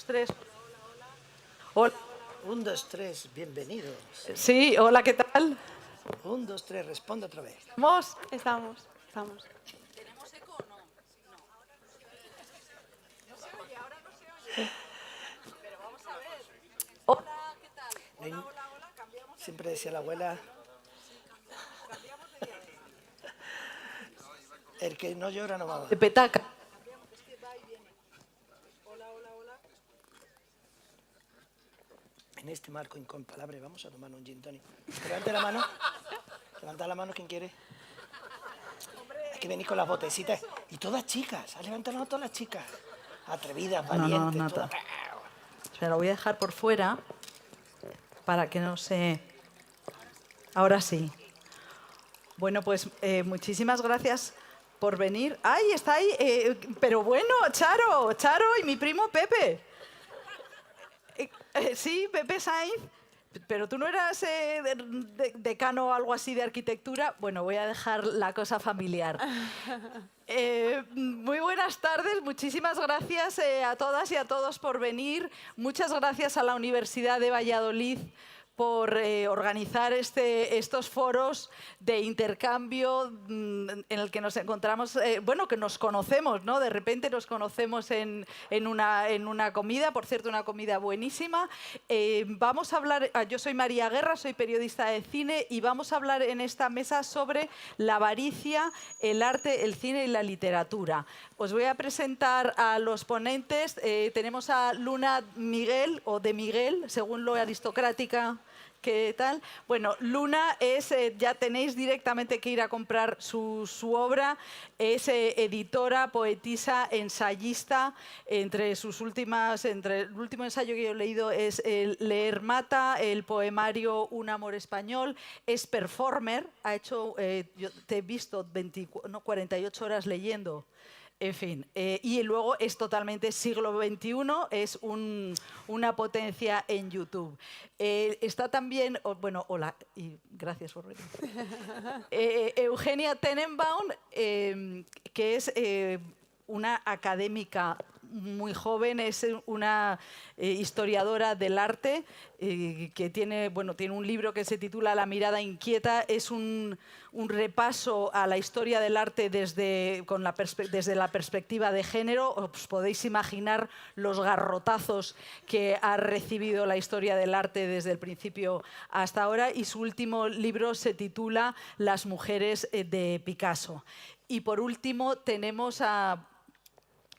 Tres. Hola. 1, 2, 3, bienvenidos. Sí, hola, ¿qué tal? 1, 2, 3, responde otra vez. Estamos. ¿Tenemos eco o no? No. No se oye, ahora no se oye. Pero vamos a ver. Hola, ¿qué tal? Hola, cambiamos. Siempre decía la abuela, Cambiamos de diadema. el que no llora no mama. De petaca. Es que va y viene. Hola. En este marco incomparable vamos a tomar un gin tonic. Levante la mano. Levanta la mano, ¿quién quiere? Hay que venir con las botecitas. Y todas chicas. Levanta la mano todas las chicas. Atrevidas, valientes. No. Todas. Se lo voy a dejar por fuera para que no se... Ahora sí. Bueno, pues muchísimas gracias por venir. ¡Ay, está ahí! Pero bueno, Charo y mi primo Pepe. Sí, Pepe Sainz. Pero tú no eras decano o algo así de arquitectura. Bueno, voy a dejar la cosa familiar. Muy buenas tardes, muchísimas gracias a todas y a todos por venir. Muchas gracias a la Universidad de Valladolid por organizar estos foros de intercambio en el que nos encontramos, que nos conocemos, ¿no? De repente nos conocemos en una comida, por cierto, una comida buenísima. Vamos a hablar, yo soy María Guerra, soy periodista de cine y vamos a hablar en esta mesa sobre la avaricia, el arte, el cine y la literatura. Os voy a presentar a los ponentes. Tenemos a Luna Miguel, o de Miguel, según lo aristocrática. ¿Qué tal? Bueno, Luna es, ya tenéis directamente que ir a comprar su obra, es editora, poetisa, ensayista. Entre el último ensayo que yo he leído es Leer mata, el poemario Un amor español. Es performer, ha hecho, yo te he visto 48 horas leyendo. En fin, y luego es totalmente siglo XXI, es una potencia en YouTube. Está también, hola, y gracias por venir. Eugenia Tenenbaum, que es una académica muy joven, es una historiadora del arte que tiene un libro que se titula La mirada inquieta. Es un repaso a la historia del arte desde la perspectiva de género. Os podéis imaginar los garrotazos que ha recibido la historia del arte desde el principio hasta ahora, y su último libro se titula Las mujeres de Picasso. Y por último tenemos a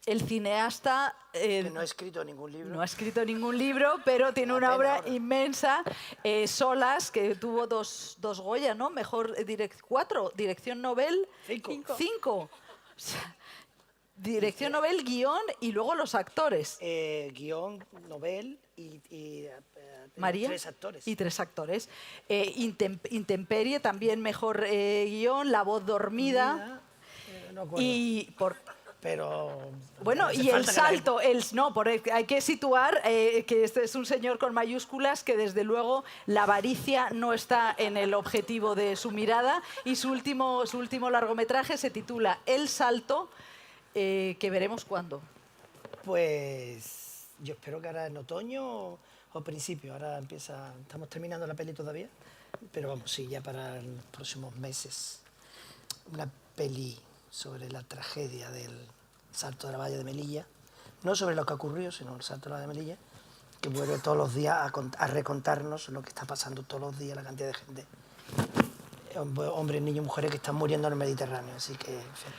el cineasta... que no ha escrito ningún libro. No ha escrito ningún libro, pero tiene una obra inmensa, Solas, que tuvo dos Goya, ¿no? Cuatro, dirección Nobel. Cinco. O sea, dirección Nobel, guión y luego los actores. Guión, Nobel y María, 3 actores. Y 3 actores. Intemperie, también mejor guión, La voz dormida. No acuerdo. Pero bueno, y el salto, hay que situar que este es un señor con mayúsculas que desde luego la avaricia no está en el objetivo de su mirada, y su último largometraje se titula El salto, que veremos cuándo. Pues yo espero que ahora en otoño o principio, ahora estamos terminando la peli todavía, pero vamos, sí, ya para los próximos meses, una peli sobre la tragedia del Salto de la Valla de Melilla, no sobre lo que ocurrió, sino el Salto de la Valla de Melilla, que vuelve todos los días a recontarnos lo que está pasando todos los días, la cantidad de gente, hombres, niños, mujeres que están muriendo en el Mediterráneo. Así que, en fin,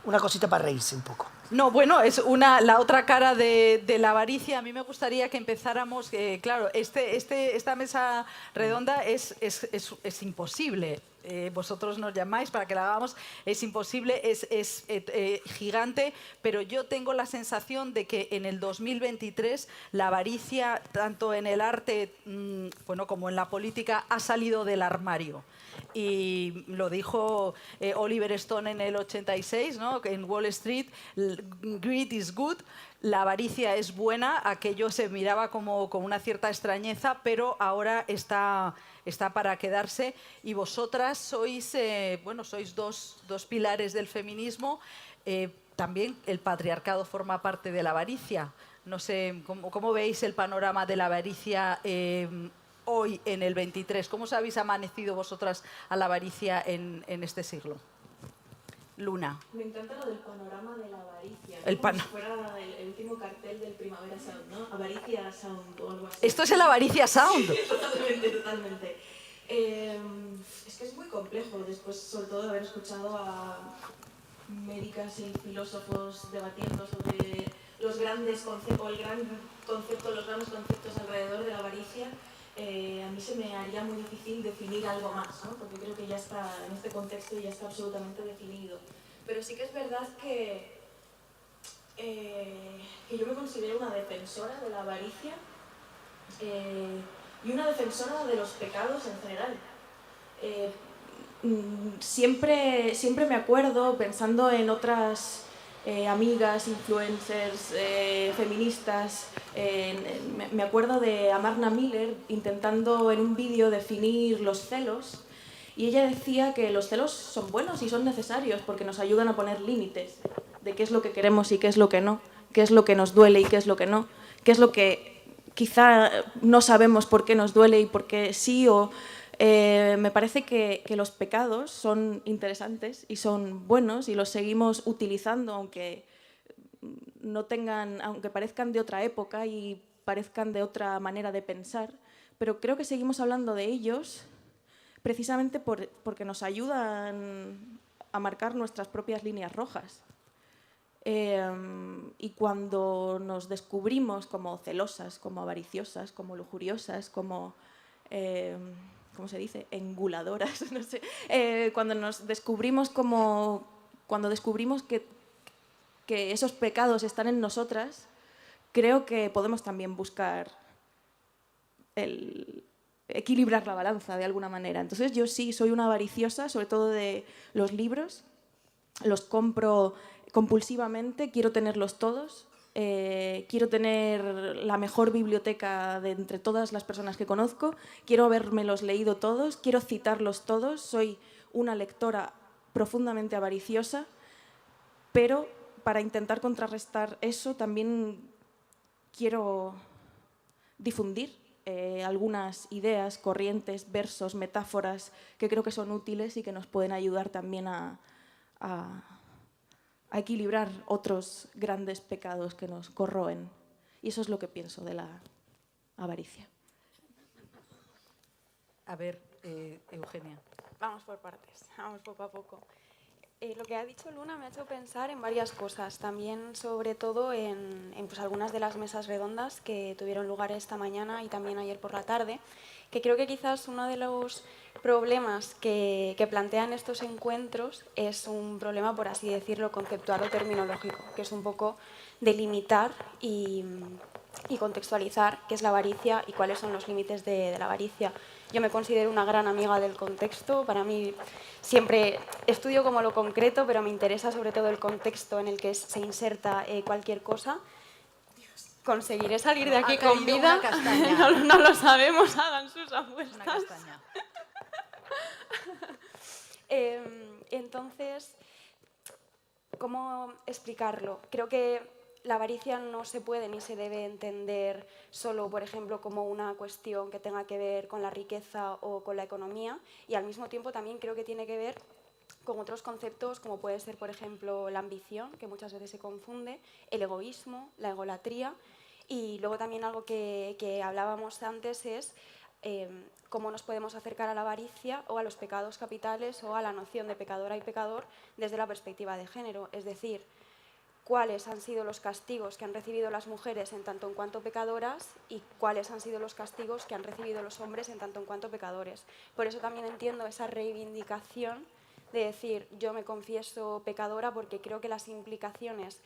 una cosita para reírse un poco. No, bueno, es la otra cara de la avaricia. A mí me gustaría que empezáramos, claro, esta mesa redonda es imposible. vosotros nos llamáis para que la hagamos, es imposible, es gigante, pero yo tengo la sensación de que en el 2023 la avaricia, tanto en el arte bueno, como en la política, ha salido del armario. Y lo dijo Oliver Stone en el 86, ¿no? En Wall Street, greed is good, la avaricia es buena, aquello se miraba como con una cierta extrañeza, pero ahora está para quedarse. Y vosotras sois, bueno, sois dos pilares del feminismo. También el patriarcado forma parte de la avaricia. No sé, ¿cómo veis el panorama de la avaricia hoy en el 23? ¿Cómo os habéis amanecido vosotras a la avaricia en este siglo? Luna. Me encanta lo del panorama de la avaricia, ¿no? El Como si fuera el último cartel del Primavera Sound, ¿no? Avaricia Sound o algo así. Esto es el Avaricia Sound. Totalmente, totalmente. Es que es muy complejo, después sobre todo de haber escuchado a médicas y filósofos debatiendo sobre los grandes conceptos, los grandes conceptos alrededor de la avaricia. A mí se me haría muy difícil definir algo más, ¿no? Porque creo que ya está, en este contexto ya está absolutamente definido. Pero sí que es verdad que yo me considero una defensora de la avaricia y una defensora de los pecados en general. Siempre me acuerdo, pensando en otras amigas, influencers, feministas, me acuerdo de Amarna Miller intentando en un vídeo definir los celos, y ella decía que los celos son buenos y son necesarios porque nos ayudan a poner límites de qué es lo que queremos y qué es lo que no, qué es lo que nos duele y qué es lo que no, qué es lo que quizá no sabemos por qué nos duele y por qué sí, o me parece que los pecados son interesantes y son buenos y los seguimos utilizando, aunque aunque parezcan de otra época y parezcan de otra manera de pensar, pero creo que seguimos hablando de ellos precisamente porque nos ayudan a marcar nuestras propias líneas rojas. Y cuando nos descubrimos como celosas, como avariciosas, como lujuriosas, como ¿cómo se dice? Enguladoras, no sé. Cuando descubrimos que esos pecados están en nosotras, creo que podemos también buscar equilibrar la balanza de alguna manera. Entonces yo sí soy una avariciosa, sobre todo de los libros. Los compro compulsivamente, quiero tenerlos todos. Quiero tener la mejor biblioteca de entre todas las personas que conozco, quiero habérmelos leído todos, quiero citarlos todos, soy una lectora profundamente avariciosa, pero para intentar contrarrestar eso también quiero difundir algunas ideas, corrientes, versos, metáforas que creo que son útiles y que nos pueden ayudar también a equilibrar otros grandes pecados que nos corroen. Y eso es lo que pienso de la avaricia. A ver, Eugenia. Vamos por partes, vamos poco a poco. Lo que ha dicho Luna me ha hecho pensar en varias cosas, también sobre todo en pues, algunas de las mesas redondas que tuvieron lugar esta mañana y también ayer por la tarde, que creo que quizás uno de los problemas que plantean estos encuentros es un problema, por así decirlo, conceptual o terminológico, que es un poco delimitar y contextualizar qué es la avaricia y cuáles son los límites de la avaricia. Yo me considero una gran amiga del contexto, para mí siempre estudio como lo concreto, pero me interesa sobre todo el contexto en el que se inserta cualquier cosa. ¿Conseguiré salir de aquí con vida? No lo sabemos, hagan sus apuestas. Una castaña. Entonces, ¿cómo explicarlo? Creo que la avaricia no se puede ni se debe entender solo, por ejemplo, como una cuestión que tenga que ver con la riqueza o con la economía, y al mismo tiempo también creo que tiene que ver con otros conceptos como puede ser, por ejemplo, la ambición, que muchas veces se confunde, el egoísmo, la egolatría, y luego también algo que hablábamos antes es cómo nos podemos acercar a la avaricia o a los pecados capitales o a la noción de pecadora y pecador desde la perspectiva de género. Es decir, cuáles han sido los castigos que han recibido las mujeres en tanto en cuanto pecadoras y cuáles han sido los castigos que han recibido los hombres en tanto en cuanto pecadores. Por eso también entiendo esa reivindicación de decir, yo me confieso pecadora, porque creo que las implicaciones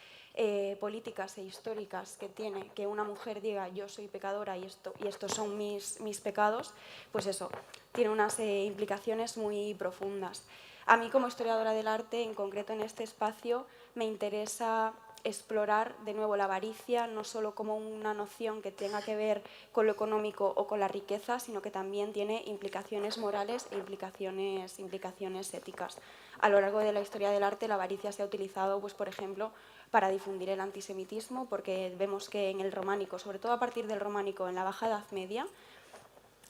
políticas e históricas que tiene que una mujer diga yo soy pecadora y estos son mis pecados, pues eso, tiene unas implicaciones muy profundas. A mí, como historiadora del arte, en concreto en este espacio, me interesa explorar de nuevo la avaricia, no solo como una noción que tenga que ver con lo económico o con la riqueza, sino que también tiene implicaciones morales e implicaciones éticas. A lo largo de la historia del arte, la avaricia se ha utilizado, pues, por ejemplo, para difundir el antisemitismo, porque vemos que en el románico, sobre todo a partir del románico, en la Baja Edad Media,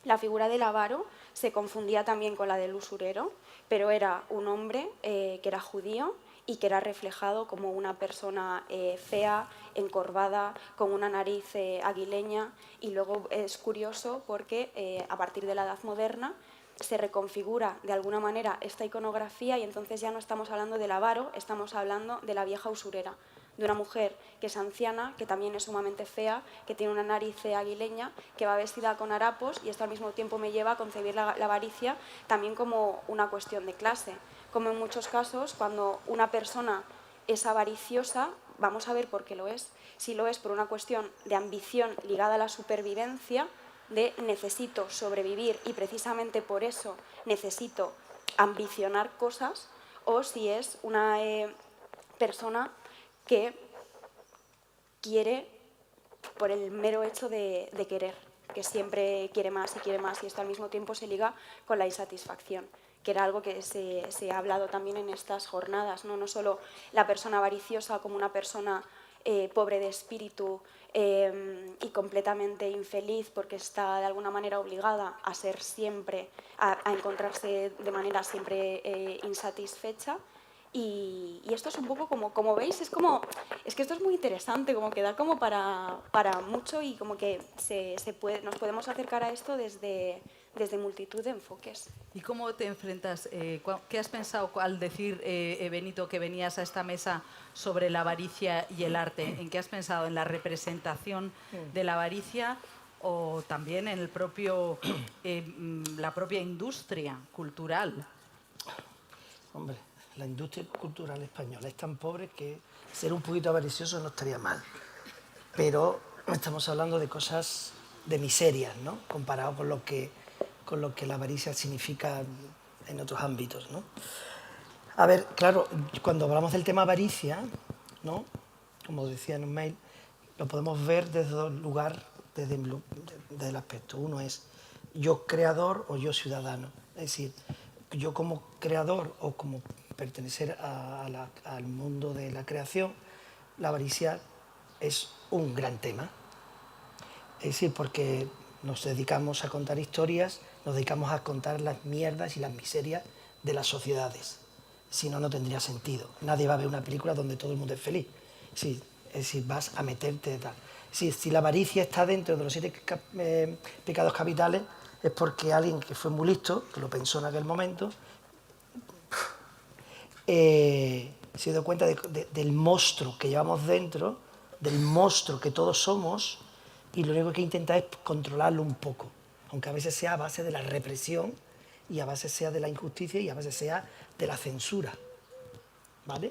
la figura del avaro se confundía también con la del usurero, pero era un hombre que era judío y que era reflejado como una persona fea, encorvada, con una nariz aguileña. Y luego es curioso porque a partir de la Edad Moderna se reconfigura de alguna manera esta iconografía y entonces ya no estamos hablando del avaro, estamos hablando de la vieja usurera, de una mujer que es anciana, que también es sumamente fea, que tiene una nariz aguileña, que va vestida con harapos, y esto al mismo tiempo me lleva a concebir la avaricia también como una cuestión de clase. Como en muchos casos, cuando una persona es avariciosa, vamos a ver por qué lo es. Si lo es por una cuestión de ambición ligada a la supervivencia, de necesito sobrevivir y precisamente por eso necesito ambicionar cosas, o si es una persona que quiere por el mero hecho de querer, que siempre quiere más y esto al mismo tiempo se liga con la insatisfacción, que era algo que se ha hablado también en estas jornadas, ¿no? No solo la persona avariciosa como una persona pobre de espíritu y completamente infeliz porque está de alguna manera obligada a ser siempre, a encontrarse de manera siempre insatisfecha. Y esto es un poco como veis, es que esto es muy interesante, como que da como para mucho y como que nos podemos acercar a esto desde multitud de enfoques. ¿Y cómo te enfrentas? ¿Qué has pensado al decir, Benito, que venías a esta mesa sobre la avaricia y el arte? ¿En qué has pensado? ¿En la representación de la avaricia o también en la propia industria cultural? Hombre, la industria cultural española es tan pobre que ser un poquito avaricioso no estaría mal. Pero estamos hablando de cosas de miserias, ¿no? Comparado con lo que la avaricia significa en otros ámbitos, ¿no? A ver, claro, cuando hablamos del tema avaricia, ¿no? Como decía en un mail, lo podemos ver desde dos lugares, desde el aspecto. Uno es yo creador o yo ciudadano. Es decir, yo como creador o como pertenecer al mundo de la creación, la avaricia es un gran tema. Es decir, porque nos dedicamos a contar historias, nos dedicamos a contar las mierdas y las miserias de las sociedades. Si no, no tendría sentido. Nadie va a ver una película donde todo el mundo es feliz. Sí, es decir, vas a meterte tal. Si la avaricia está dentro de los 7 pecados capitales, es porque alguien que fue muy listo, que lo pensó en aquel momento, se dio cuenta del monstruo que llevamos dentro, del monstruo que todos somos, y lo único que intenta es controlarlo un poco, aunque a veces sea a base de la represión y a base sea de la injusticia y a base sea de la censura, ¿vale?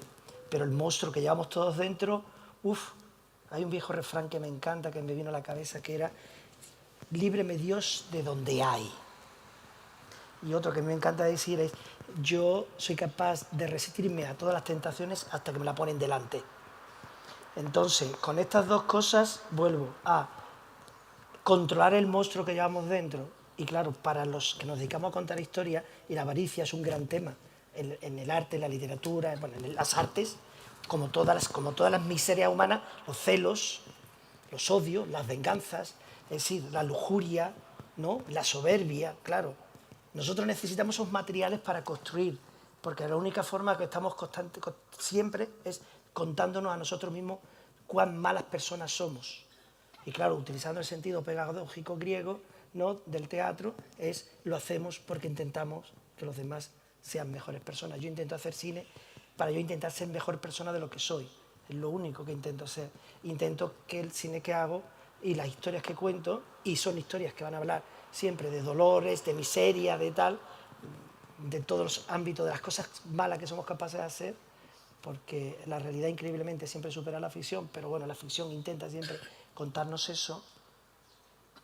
Pero el monstruo que llevamos todos dentro, hay un viejo refrán que me encanta, que me vino a la cabeza, que era líbreme Dios de donde hay. Y otro que me encanta decir es yo soy capaz de resistirme a todas las tentaciones hasta que me la ponen delante. Entonces, con estas dos cosas vuelvo a controlar el monstruo que llevamos dentro. Y claro, para los que nos dedicamos a contar historias, y la avaricia es un gran tema en el arte, en la literatura, bueno, en las artes, como todas las miserias humanas, los celos, los odios, las venganzas, es decir, la lujuria, ¿no? La soberbia, claro. Nosotros necesitamos esos materiales para construir, porque la única forma que estamos siempre es contándonos a nosotros mismos cuán malas personas somos. Y claro, utilizando el sentido pedagógico griego, ¿no? Del teatro, lo hacemos porque intentamos que los demás sean mejores personas. Yo intento hacer cine para yo intentar ser mejor persona de lo que soy. es lo único que intento hacer. Intento que el cine que hago y las historias que cuento, y son historias que van a hablar siempre de dolores, de miseria, de tal, de todos los ámbitos, de las cosas malas que somos capaces de hacer, porque la realidad increíblemente siempre supera la ficción, pero bueno, la ficción intenta siempre contarnos eso,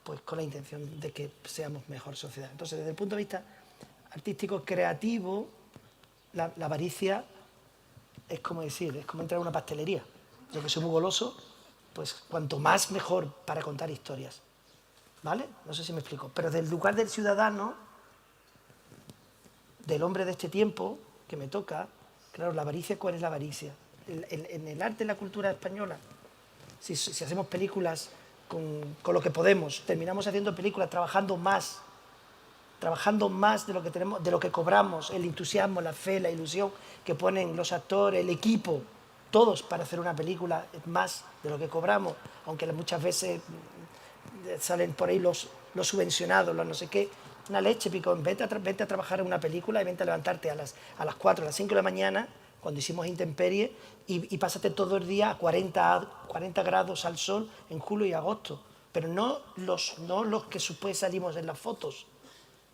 pues con la intención de que seamos mejor sociedad. Entonces, desde el punto de vista artístico, creativo, la avaricia es como decir, es como entrar a una pastelería. Yo que soy muy goloso, pues cuanto más mejor para contar historias, ¿vale? No sé si me explico, pero del lugar del ciudadano, del hombre de este tiempo que me toca, claro, la avaricia, ¿cuál es la avaricia? En el arte y la cultura española, si hacemos películas con lo que podemos, terminamos haciendo películas trabajando más de lo que tenemos, de lo que cobramos, el entusiasmo, la fe, la ilusión que ponen los actores, el equipo, todos para hacer una película más de lo que cobramos, aunque muchas veces salen por ahí los subvencionados, los no sé qué. Una leche, pico, vete a trabajar en una película y vente a levantarte a las 4, a las 5 de la mañana, cuando hicimos Intemperie, y pásate todo el día a 40 grados al sol en julio y agosto. Pero no los que después salimos en las fotos.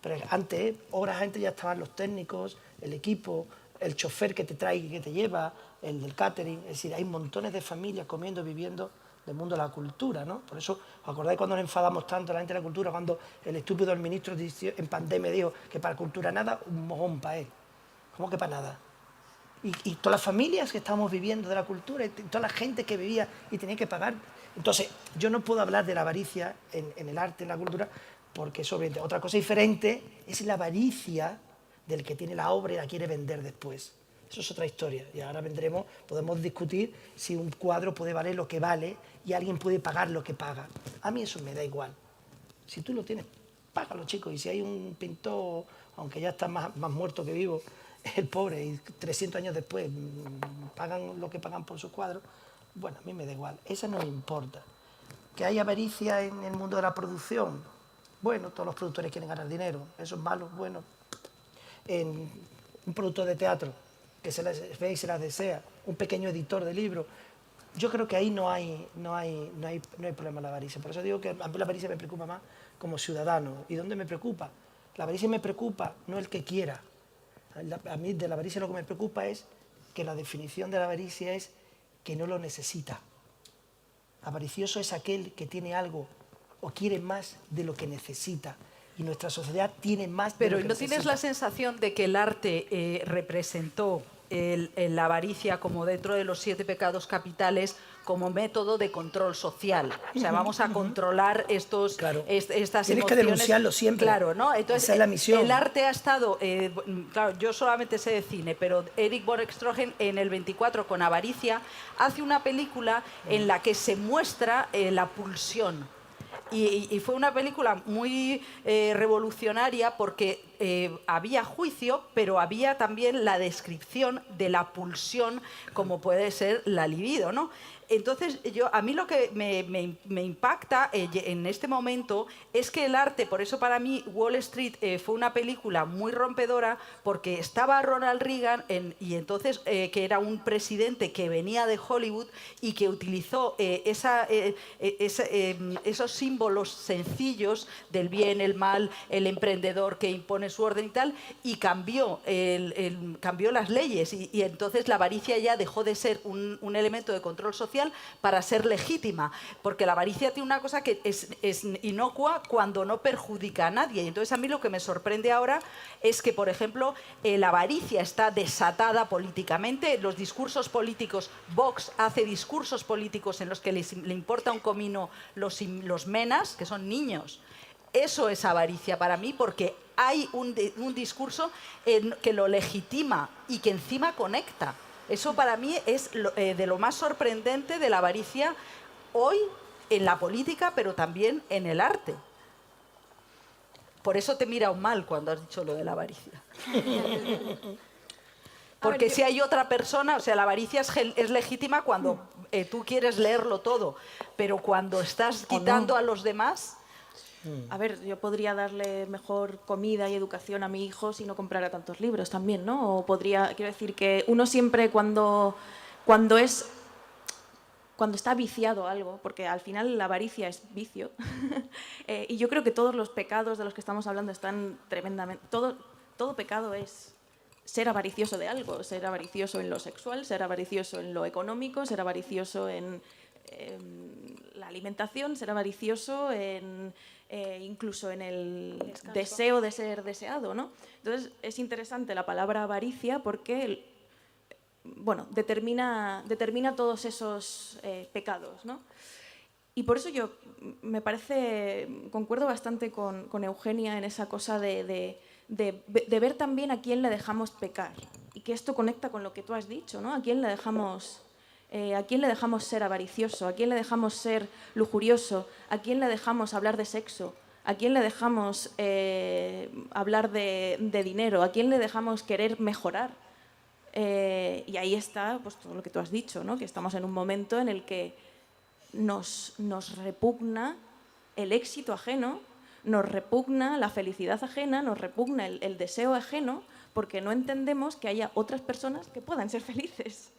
Pero antes, horas antes ya estaban los técnicos, el equipo, el chofer que te trae y que te lleva, el del catering. Es decir, hay montones de familias comiendo, viviendo del mundo de la cultura, ¿no? Por eso, ¿os acordáis cuando nos enfadamos tanto la gente de la cultura, cuando el estúpido del ministro en pandemia dijo que para cultura nada, un mojón para él? ¿Cómo que para nada? Y todas las familias que estábamos viviendo de la cultura, y toda la gente que vivía y tenía que pagar. Entonces, yo no puedo hablar de la avaricia en el arte, en la cultura, porque eso, otra cosa diferente es la avaricia del que tiene la obra y la quiere vender después. Eso es otra historia. Y ahora podemos discutir si un cuadro puede valer lo que vale y alguien puede pagar lo que paga. A mí eso me da igual. Si tú lo tienes, págalo, chicos. Y si hay un pintor, aunque ya está más muerto que vivo, el pobre, y 300 años después pagan lo que pagan por sus cuadros, bueno, a mí me da igual. Eso no me importa. ¿Que hay avaricia en el mundo de la producción? Bueno, todos los productores quieren ganar dinero. Eso es malo, bueno. En un productor de teatro que se las ve y se las desea, un pequeño editor de libros, yo creo que ahí no hay problema de la avaricia. Por eso digo que a mí la avaricia me preocupa más como ciudadano. ¿Y dónde me preocupa? La avaricia me preocupa, no el que quiera. A mí de la avaricia lo que me preocupa es que la definición de la avaricia es que no lo necesita. Avaricioso es aquel que tiene algo o quiere más de lo que necesita. Y nuestra sociedad tiene más de lo que necesita. Pero ¿no tienes la sensación de que el arte representó la avaricia como dentro de los 7 pecados capitales como método de control social? O sea, vamos a controlar estas emociones. Tienes que denunciarlo siempre. Claro, ¿no? Entonces, esa es la misión. El arte ha estado... claro, yo solamente sé de cine, pero Eric von Stroheim en el 24 con Avaricia hace una película en la que se muestra la pulsión. Y fue una película muy revolucionaria porque había juicio, pero había también la descripción de la pulsión como puede ser la libido, ¿no? Entonces, a mí lo que me impacta en este momento es que el arte, por eso para mí Wall Street fue una película muy rompedora, porque estaba Ronald Reagan y entonces que era un presidente que venía de Hollywood y que utilizó esos símbolos sencillos del bien, el mal, el emprendedor que impone su orden y tal, y cambió las leyes y entonces la avaricia ya dejó de ser un elemento de control social para ser legítima, porque la avaricia tiene una cosa que es inocua cuando no perjudica a nadie. Y entonces a mí lo que me sorprende ahora es que, por ejemplo, la avaricia está desatada políticamente. Los discursos políticos, Vox hace discursos políticos en los que le importa un comino los menas, que son niños. Eso es avaricia para mí, porque hay un discurso que lo legitima y que encima conecta. Eso para mí es de lo más sorprendente de la avaricia hoy en la política, pero también en el arte. Por eso te he mirado mal cuando has dicho lo de la avaricia. Porque si hay otra persona, o sea, la avaricia es legítima cuando tú quieres leerlo todo, pero cuando estás quitando a los demás... A ver, yo podría darle mejor comida y educación a mi hijo si no comprara tantos libros también, ¿no? O quiero decir que uno siempre cuando es cuando está viciado algo, porque al final la avaricia es vicio, y yo creo que todos los pecados de los que estamos hablando están tremendamente... Todo pecado es ser avaricioso de algo, ser avaricioso en lo sexual, ser avaricioso en lo económico, ser avaricioso en la alimentación, ser avaricioso incluso en el deseo de ser deseado, ¿no? Entonces es interesante la palabra avaricia porque bueno, determina todos esos pecados, ¿no? Y por eso yo concuerdo bastante con Eugenia en esa cosa de ver también a quién le dejamos pecar. Y que esto conecta con lo que tú has dicho, ¿no? ¿A quién le dejamos ser avaricioso? ¿A quién le dejamos ser lujurioso? ¿A quién le dejamos hablar de sexo? ¿A quién le dejamos hablar de dinero? ¿A quién le dejamos querer mejorar? Y ahí está pues, todo lo que tú has dicho, ¿no? Que estamos en un momento en el que nos repugna el éxito ajeno, nos repugna la felicidad ajena, nos repugna el deseo ajeno, porque no entendemos que haya otras personas que puedan ser felices.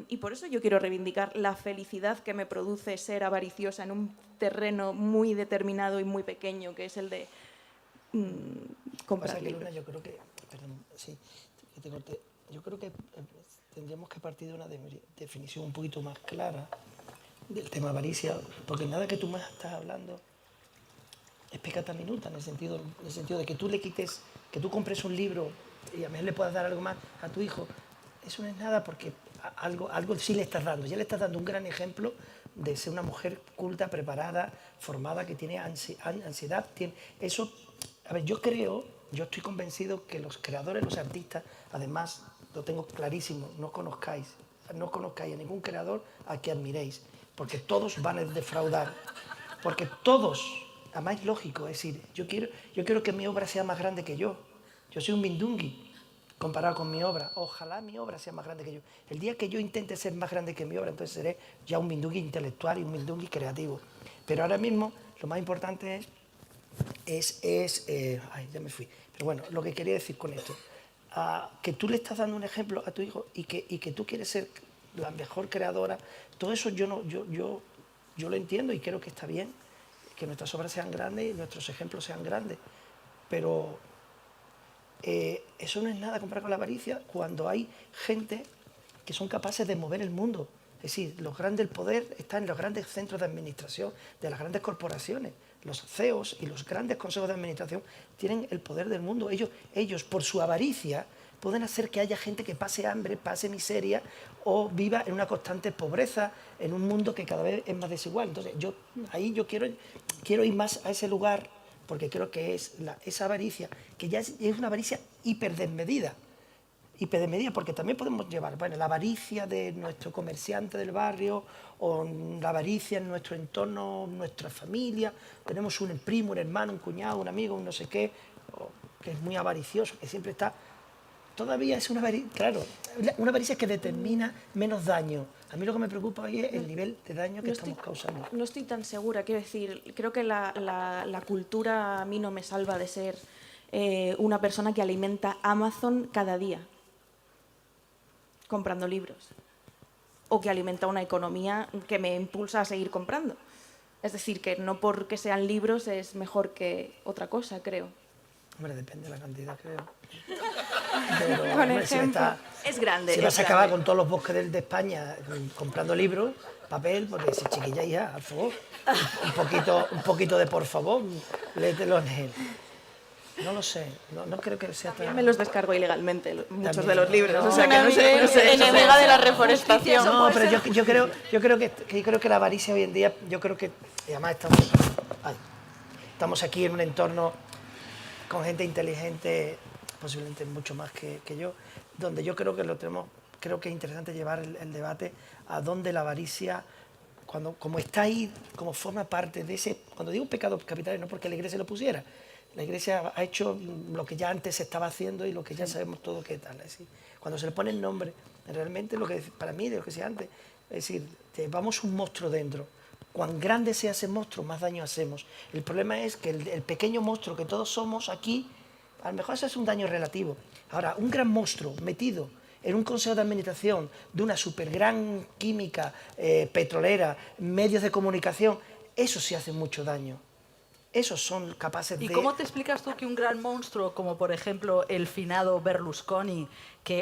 Y por eso yo quiero reivindicar la felicidad que me produce ser avariciosa en un terreno muy determinado y muy pequeño, que es el de comprar libros. Luna, yo creo que, perdón, sí, que te corté. Yo creo que tendríamos que partir de una definición un poquito más clara del tema avaricia, porque nada que tú me estás hablando es peccata minuta, en el sentido de que tú le quites, que tú compres un libro y a mí le puedas dar algo más a tu hijo. Eso no es nada, porque algo sí le estás dando. Ya le estás dando un gran ejemplo de ser una mujer culta, preparada, formada, que tiene ansiedad. Eso, a ver, yo estoy convencido que los creadores, los artistas, además, lo tengo clarísimo, no conozcáis a ningún creador a que admiréis, porque todos van a defraudar, porque todos, además es lógico, es decir, yo quiero que mi obra sea más grande que yo. Yo soy un mindungui comparado con mi obra. Ojalá mi obra sea más grande que yo. El día que yo intente ser más grande que mi obra, entonces seré ya un mindungui intelectual y un mindungui creativo. Pero ahora mismo lo más importante ay, ya me fui. Pero bueno, lo que quería decir con esto, que tú le estás dando un ejemplo a tu hijo y que tú quieres ser la mejor creadora, todo eso yo lo entiendo y creo que está bien, que nuestras obras sean grandes y nuestros ejemplos sean grandes, pero eso no es nada comparado con la avaricia cuando hay gente que son capaces de mover el mundo. Es decir, el poder está en los grandes centros de administración de las grandes corporaciones. Los CEOs y los grandes consejos de administración tienen el poder del mundo. Ellos, por su avaricia, pueden hacer que haya gente que pase hambre, pase miseria o viva en una constante pobreza, en un mundo que cada vez es más desigual. Entonces, yo quiero ir más a ese lugar, porque creo que es esa avaricia, que ya es una avaricia hiperdesmedida, porque también podemos llevar la avaricia de nuestro comerciante del barrio o la avaricia en nuestro entorno, nuestra familia. Tenemos un primo, un hermano, un cuñado, un amigo, un no sé qué, que es muy avaricioso, que siempre está... Todavía es una avaricia, claro, una avaricia que determina menos daño. A mí lo que me preocupa hoy es el nivel de daño que estamos causando. No estoy tan segura, quiero decir, creo que la cultura a mí no me salva de ser una persona que alimenta Amazon cada día comprando libros, o que alimenta una economía que me impulsa a seguir comprando. Es decir, que no porque sean libros es mejor que otra cosa, creo. Hombre, depende de la cantidad, creo. Pero, Con hombre, ejemplo, es grande. Si vas a acabar con todos los bosques de España comprando libros, papel, porque si chiquilla ya, al favor, un poquito de por favor, léetelo en él. No lo sé, no creo que sea También tan... me los descargo ilegalmente, muchos También, de los libros, no. o sea que no sé. Enemiga de la reforestación. No, pero yo creo que la avaricia hoy en día, yo creo que, y además estamos aquí en un entorno con gente inteligente, posiblemente mucho más que yo, donde yo creo que creo que es interesante llevar el debate a dónde la avaricia, como está ahí, como forma parte de ese, cuando digo pecado capital, no porque la Iglesia lo pusiera, la Iglesia ha hecho lo que ya antes se estaba haciendo y lo que ya sabemos todo qué tal. Es decir, cuando se le pone el nombre, realmente lo que para mí, de lo que decía antes, es decir, llevamos un monstruo dentro. Cuán grande sea ese monstruo, más daño hacemos. El problema es que el pequeño monstruo que todos somos aquí, a lo mejor eso es un daño relativo. Ahora, un gran monstruo metido en un consejo de administración de una super gran química petrolera, medios de comunicación, eso sí hace mucho daño. Esos son capaces de... ¿Y cómo te explicas tú que un gran monstruo, como por ejemplo el finado Berlusconi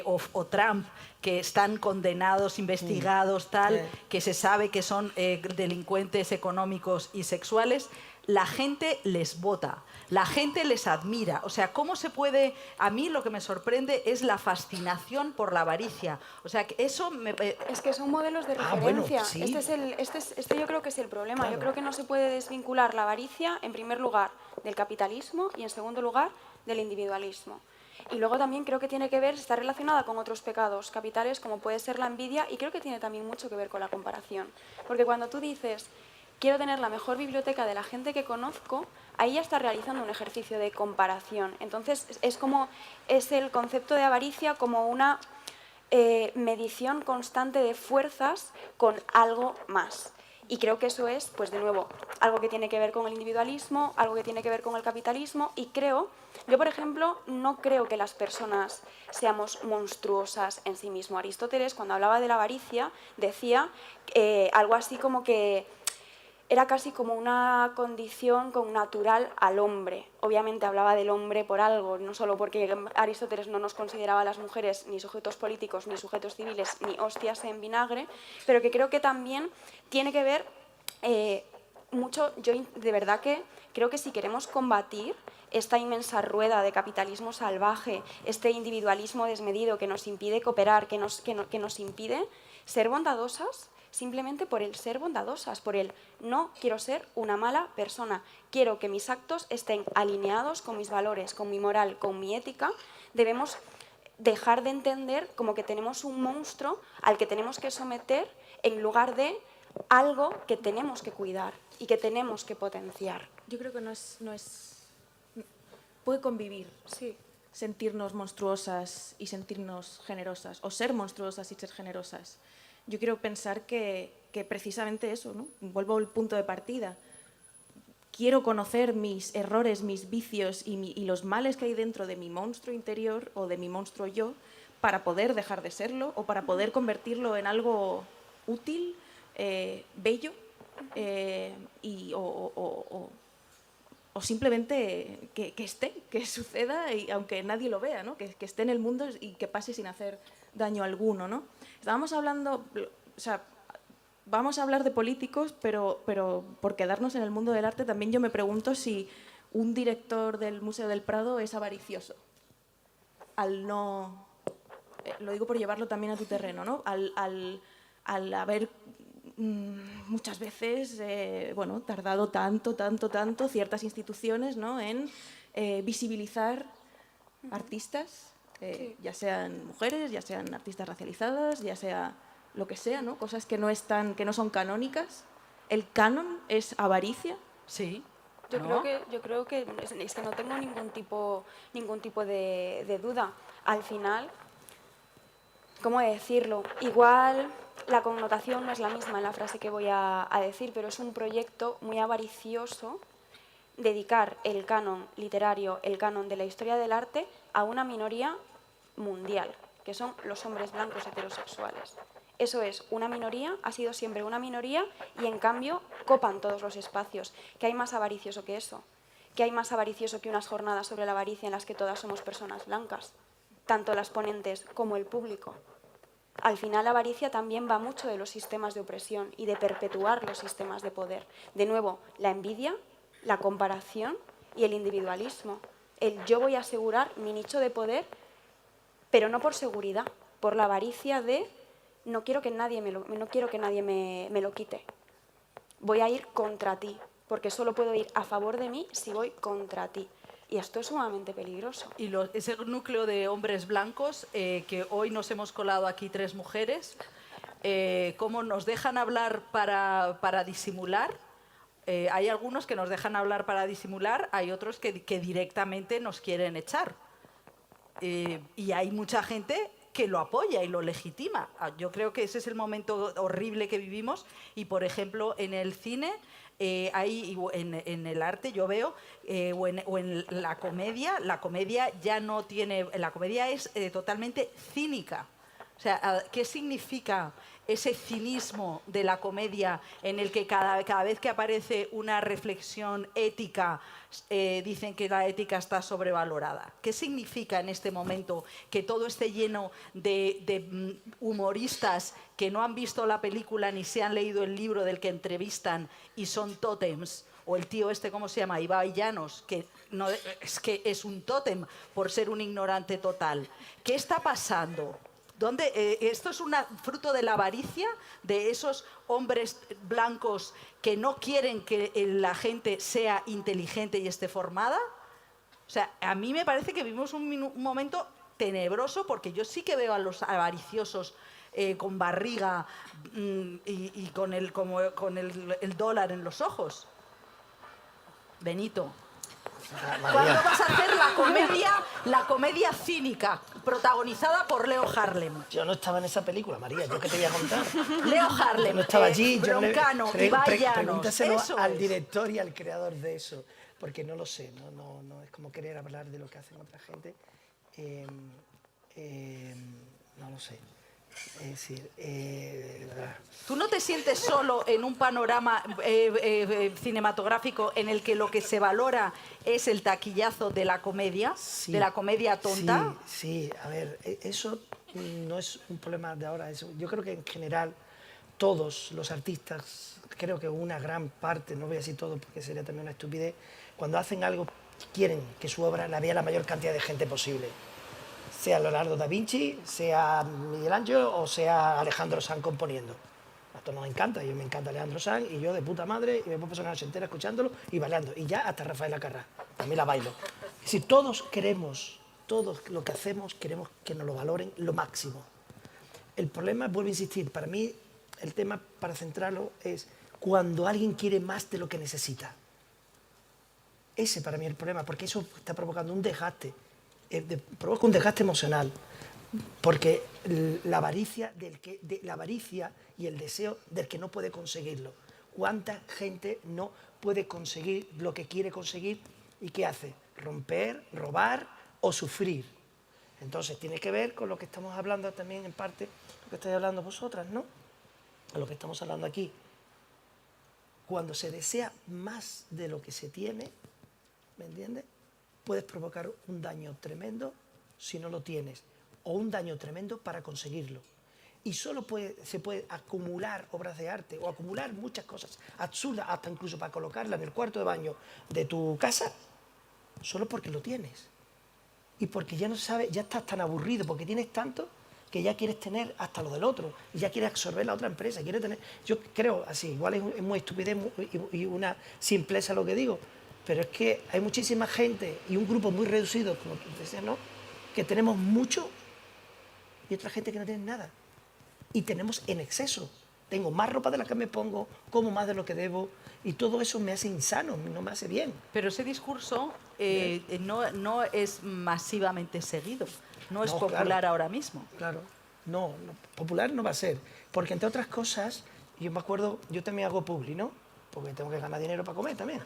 o Trump, que están condenados, investigados, tal, que se sabe que son delincuentes económicos y sexuales, la gente les vota, la gente les admira? O sea, ¿cómo se puede...? A mí lo que me sorprende es la fascinación por la avaricia. O sea, que eso me... Es que son modelos de referencia. Bueno, sí. Este yo creo que es el problema. Claro. Yo creo que no se puede desvincular la avaricia, en primer lugar, del capitalismo y, en segundo lugar, del individualismo. Y luego también creo que tiene que ver, está relacionada con otros pecados capitales, como puede ser la envidia, y creo que tiene también mucho que ver con la comparación. Porque cuando tú dices, quiero tener la mejor biblioteca de la gente que conozco, ahí ya está realizando un ejercicio de comparación. Entonces, es el concepto de avaricia como una medición constante de fuerzas con algo más. Y creo que eso es, pues de nuevo, algo que tiene que ver con el individualismo, algo que tiene que ver con el capitalismo, y yo por ejemplo, no creo que las personas seamos monstruosas en sí mismo. Aristóteles, cuando hablaba de la avaricia, decía algo así como que era casi como una condición connatural al hombre. Obviamente hablaba del hombre por algo, no solo porque Aristóteles no nos consideraba a las mujeres ni sujetos políticos, ni sujetos civiles, ni hostias en vinagre, pero que creo que también tiene que ver mucho. Yo de verdad que creo que si queremos combatir esta inmensa rueda de capitalismo salvaje, este individualismo desmedido que nos impide cooperar, que nos impide ser bondadosas, simplemente por el ser bondadosas, por el no quiero ser una mala persona, quiero que mis actos estén alineados con mis valores, con mi moral, con mi ética, debemos dejar de entender como que tenemos un monstruo al que tenemos que someter en lugar de algo que tenemos que cuidar y que tenemos que potenciar. Yo creo que puede convivir. Sí. Sentirnos monstruosas y sentirnos generosas, o ser monstruosas y ser generosas. Yo quiero pensar que precisamente eso, ¿no? Vuelvo al punto de partida. Quiero conocer mis errores, mis vicios y los males que hay dentro de mi monstruo interior o de mi monstruo yo para poder dejar de serlo o para poder convertirlo en algo útil, bello o simplemente que suceda y aunque nadie lo vea, ¿no? Que esté en el mundo y que pase sin hacer daño alguno, ¿no? Estábamos hablando, o sea, vamos a hablar de políticos, pero por quedarnos en el mundo del arte también yo me pregunto si un director del Museo del Prado es avaricioso. Al no... lo digo por llevarlo también a tu terreno, ¿no? Al haber muchas veces tardado tanto Sí. ciertas instituciones, ¿no? En visibilizar artistas, ya sean mujeres, ya sean artistas racializadas, ya sea lo que sea, ¿no? Cosas que no son canónicas. ¿El canon es avaricia? Sí. Yo ¿No? creo que es que no tengo ningún tipo de duda. Al final, ¿cómo decirlo? Igual la connotación no es la misma en la frase que voy a decir, pero es un proyecto muy avaricioso dedicar el canon literario, el canon de la historia del arte a una minoría mundial, que son los hombres blancos heterosexuales. Eso es una minoría, ha sido siempre una minoría y en cambio copan todos los espacios. ¿Qué hay más avaricioso que eso? ¿Qué hay más avaricioso que unas jornadas sobre la avaricia en las que todas somos personas blancas? Tanto las ponentes como el público. Al final la avaricia también va mucho de los sistemas de opresión y de perpetuar los sistemas de poder. De nuevo, la envidia, la comparación y el individualismo. El yo voy a asegurar mi nicho de poder, pero no por seguridad, por la avaricia de no quiero que nadie me lo quite. Voy a ir contra ti, porque solo puedo ir a favor de mí si voy contra ti. Y esto es sumamente peligroso. Y ese núcleo de hombres blancos, que hoy nos hemos colado aquí 3 mujeres, ¿cómo nos dejan hablar para disimular? Hay algunos que nos dejan hablar para disimular, hay otros que directamente nos quieren echar. Y hay mucha gente que lo apoya y lo legitima. Yo creo que ese es el momento horrible que vivimos y, por ejemplo, en el cine, en el arte yo veo, o en la comedia ya no tiene... La comedia es totalmente cínica. O sea, ¿qué significa ese cinismo de la comedia en el que cada vez que aparece una reflexión ética dicen que la ética está sobrevalorada? ¿Qué significa en este momento que todo esté lleno de humoristas que no han visto la película ni se han leído el libro del que entrevistan y son tótems? O el tío este, ¿cómo se llama? Ibai Llanos, que es un tótem por ser un ignorante total. ¿Qué está pasando? ¿Esto es fruto de la avaricia de esos hombres blancos que no quieren que la gente sea inteligente y esté formada? O sea, a mí me parece que vivimos un momento tenebroso, porque yo sí que veo a los avariciosos con barriga y con el dólar en los ojos. Benito. ¿Cuándo vas a hacer la comedia cínica protagonizada por Leo Harlem? Yo no estaba en esa película, María, ¿yo qué te voy a contar? Leo Harlem, yo no estaba allí. Broncano, Ibai Llanos. Pregúntaselo al director y al creador de eso, porque no lo sé, no es como querer hablar de lo que hacen otra gente. No lo sé. Es decir, ¿Tú no te sientes solo en un panorama cinematográfico en el que lo que se valora es el taquillazo de la comedia, sí, de la comedia tonta? Sí, a ver, eso no es un problema de ahora. Yo creo que en general todos los artistas, creo que una gran parte, no voy a decir todo porque sería también una estupidez, cuando hacen algo quieren que su obra la vea la mayor cantidad de gente posible. Sea Leonardo da Vinci, sea Miguel Ángel o sea Alejandro Sanz componiendo. A todos nos encanta, a mí me encanta Alejandro Sanz y yo de puta madre y me puedo pasar una noche entera escuchándolo y bailando. Y ya hasta Rafael Acarrá, también la bailo. Es decir, todos lo que hacemos queremos que nos lo valoren lo máximo. El problema, vuelvo a insistir, para mí el tema para centrarlo es cuando alguien quiere más de lo que necesita. Ese para mí es el problema, porque eso está provocando un desgaste. Provoca un desgaste emocional, porque la avaricia y el deseo del que no puede conseguirlo. ¿Cuánta gente no puede conseguir lo que quiere conseguir y qué hace? Romper, robar o sufrir. Entonces tiene que ver con lo que estamos hablando también en parte, lo que estáis hablando vosotras, ¿no? Lo que estamos hablando aquí. Cuando se desea más de lo que se tiene, ¿me entiendes? Puedes provocar un daño tremendo si no lo tienes, o un daño tremendo para conseguirlo. Y solo se puede acumular obras de arte o acumular muchas cosas absurdas, hasta incluso para colocarla en el cuarto de baño de tu casa, solo porque lo tienes. Y porque ya no sabes, ya estás tan aburrido, porque tienes tanto que ya quieres tener hasta lo del otro, y ya quieres absorber la otra empresa. Yo creo, así, igual es muy estupidez y una simpleza lo que digo, pero es que hay muchísima gente y un grupo muy reducido, como tú decías, ¿no?, que tenemos mucho y otra gente que no tiene nada. Y tenemos en exceso. Tengo más ropa de la que me pongo, como más de lo que debo, y todo eso me hace insano, no me hace bien. Pero ese discurso no es masivamente seguido, no es popular, claro, ahora mismo. Claro, no, popular no va a ser, porque entre otras cosas, yo me acuerdo, yo también hago publi, ¿no?, porque tengo que ganar dinero para comer también.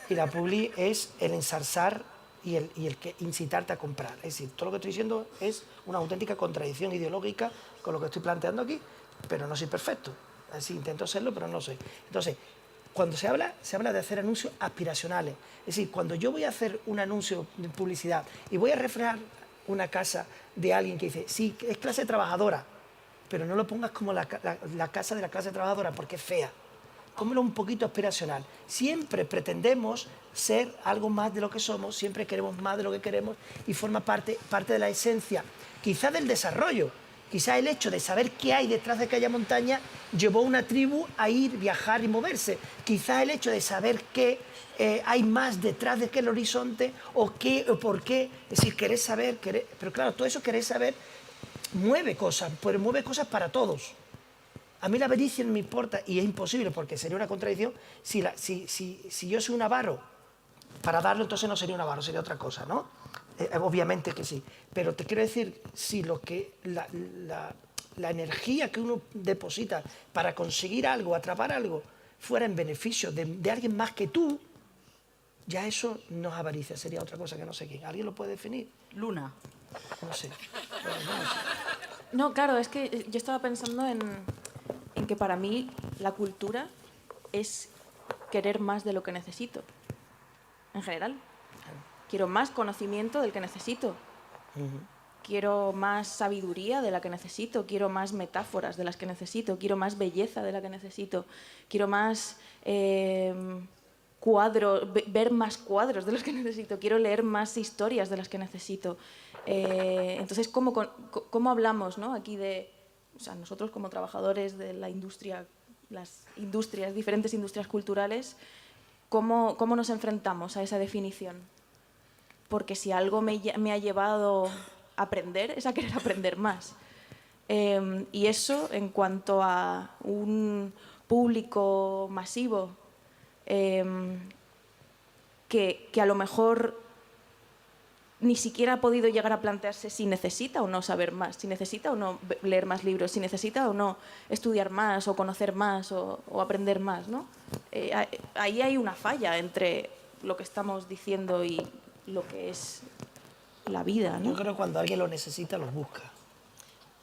Y la publi es el ensalzar y el que incitarte a comprar. Es decir, todo lo que estoy diciendo es una auténtica contradicción ideológica con lo que estoy planteando aquí, pero no soy perfecto. Así intento serlo, pero no soy. Entonces, cuando se habla de hacer anuncios aspiracionales. Es decir, cuando yo voy a hacer un anuncio de publicidad y voy a reflejar una casa de alguien que dice, sí, es clase trabajadora, pero no lo pongas como la casa de la clase trabajadora porque es fea. Póngalo un poquito aspiracional. Siempre pretendemos ser algo más de lo que somos, siempre queremos más de lo que queremos y forma parte de la esencia, quizá del desarrollo. Quizá el hecho de saber qué hay detrás de aquella montaña llevó a una tribu a ir, viajar y moverse. Quizá el hecho de saber que hay más detrás de aquel horizonte o qué o por qué. Es decir, querer saber, pero claro, todo eso querer saber mueve cosas, pero mueve cosas para todos. A mí la avaricia no me importa y es imposible porque sería una contradicción. Si yo soy un avaro, para darlo entonces no sería un avaro, sería otra cosa, ¿no? Obviamente que sí. Pero te quiero decir, si la energía que uno deposita para conseguir algo, atrapar algo, fuera en beneficio de alguien más que tú, ya eso no es avaricia, sería otra cosa que no sé quién. ¿Alguien lo puede definir? Luna. No sé. No sé. No, claro, es que yo estaba pensando en que para mí la cultura es querer más de lo que necesito, en general. Quiero más conocimiento del que necesito. Quiero más sabiduría de la que necesito, quiero más metáforas de las que necesito, quiero más belleza de la que necesito, quiero más cuadros, ver más cuadros de los que necesito, quiero leer más historias de las que necesito. Entonces, ¿cómo hablamos, ¿no? Aquí de, o sea, nosotros como trabajadores de la industria, las industrias, diferentes industrias culturales, ¿cómo nos enfrentamos a esa definición? Porque si algo me ha llevado a aprender, es a querer aprender más. Y eso, en cuanto a un público masivo, que a lo mejor ni siquiera ha podido llegar a plantearse si necesita o no saber más, si necesita o no leer más libros, si necesita o no estudiar más o conocer más o aprender más, ¿no? Ahí hay una falla entre lo que estamos diciendo y lo que es la vida, ¿no? Yo creo que cuando alguien lo necesita, lo busca.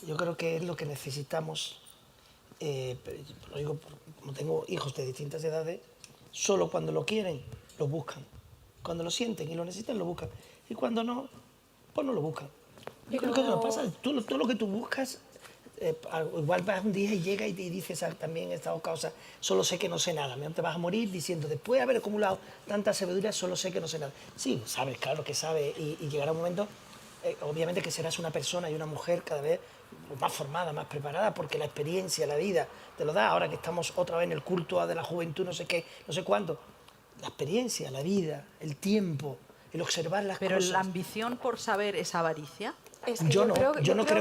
Yo creo que es lo que necesitamos, pero lo digo como tengo hijos de distintas edades, solo cuando lo quieren, lo buscan. Cuando lo sienten y lo necesitan, lo buscan. Y cuando no, pues no lo buscan. Yo creo que lo que pasa es que todo lo que tú buscas, igual vas un día y llega y dices también estas cosas, solo sé que no sé nada. Te vas a morir diciendo, después de haber acumulado tanta sabiduría, solo sé que no sé nada. Sí, sabes, claro que sabes, y llegará un momento, obviamente que serás una persona y una mujer cada vez más formada, más preparada, porque la experiencia, la vida te lo da. Ahora que estamos otra vez en el culto de la juventud, no sé qué, no sé cuánto. La experiencia, la vida, el tiempo, el observar las Pero cosas. la ambición por saber es avaricia. Es que Yo no creo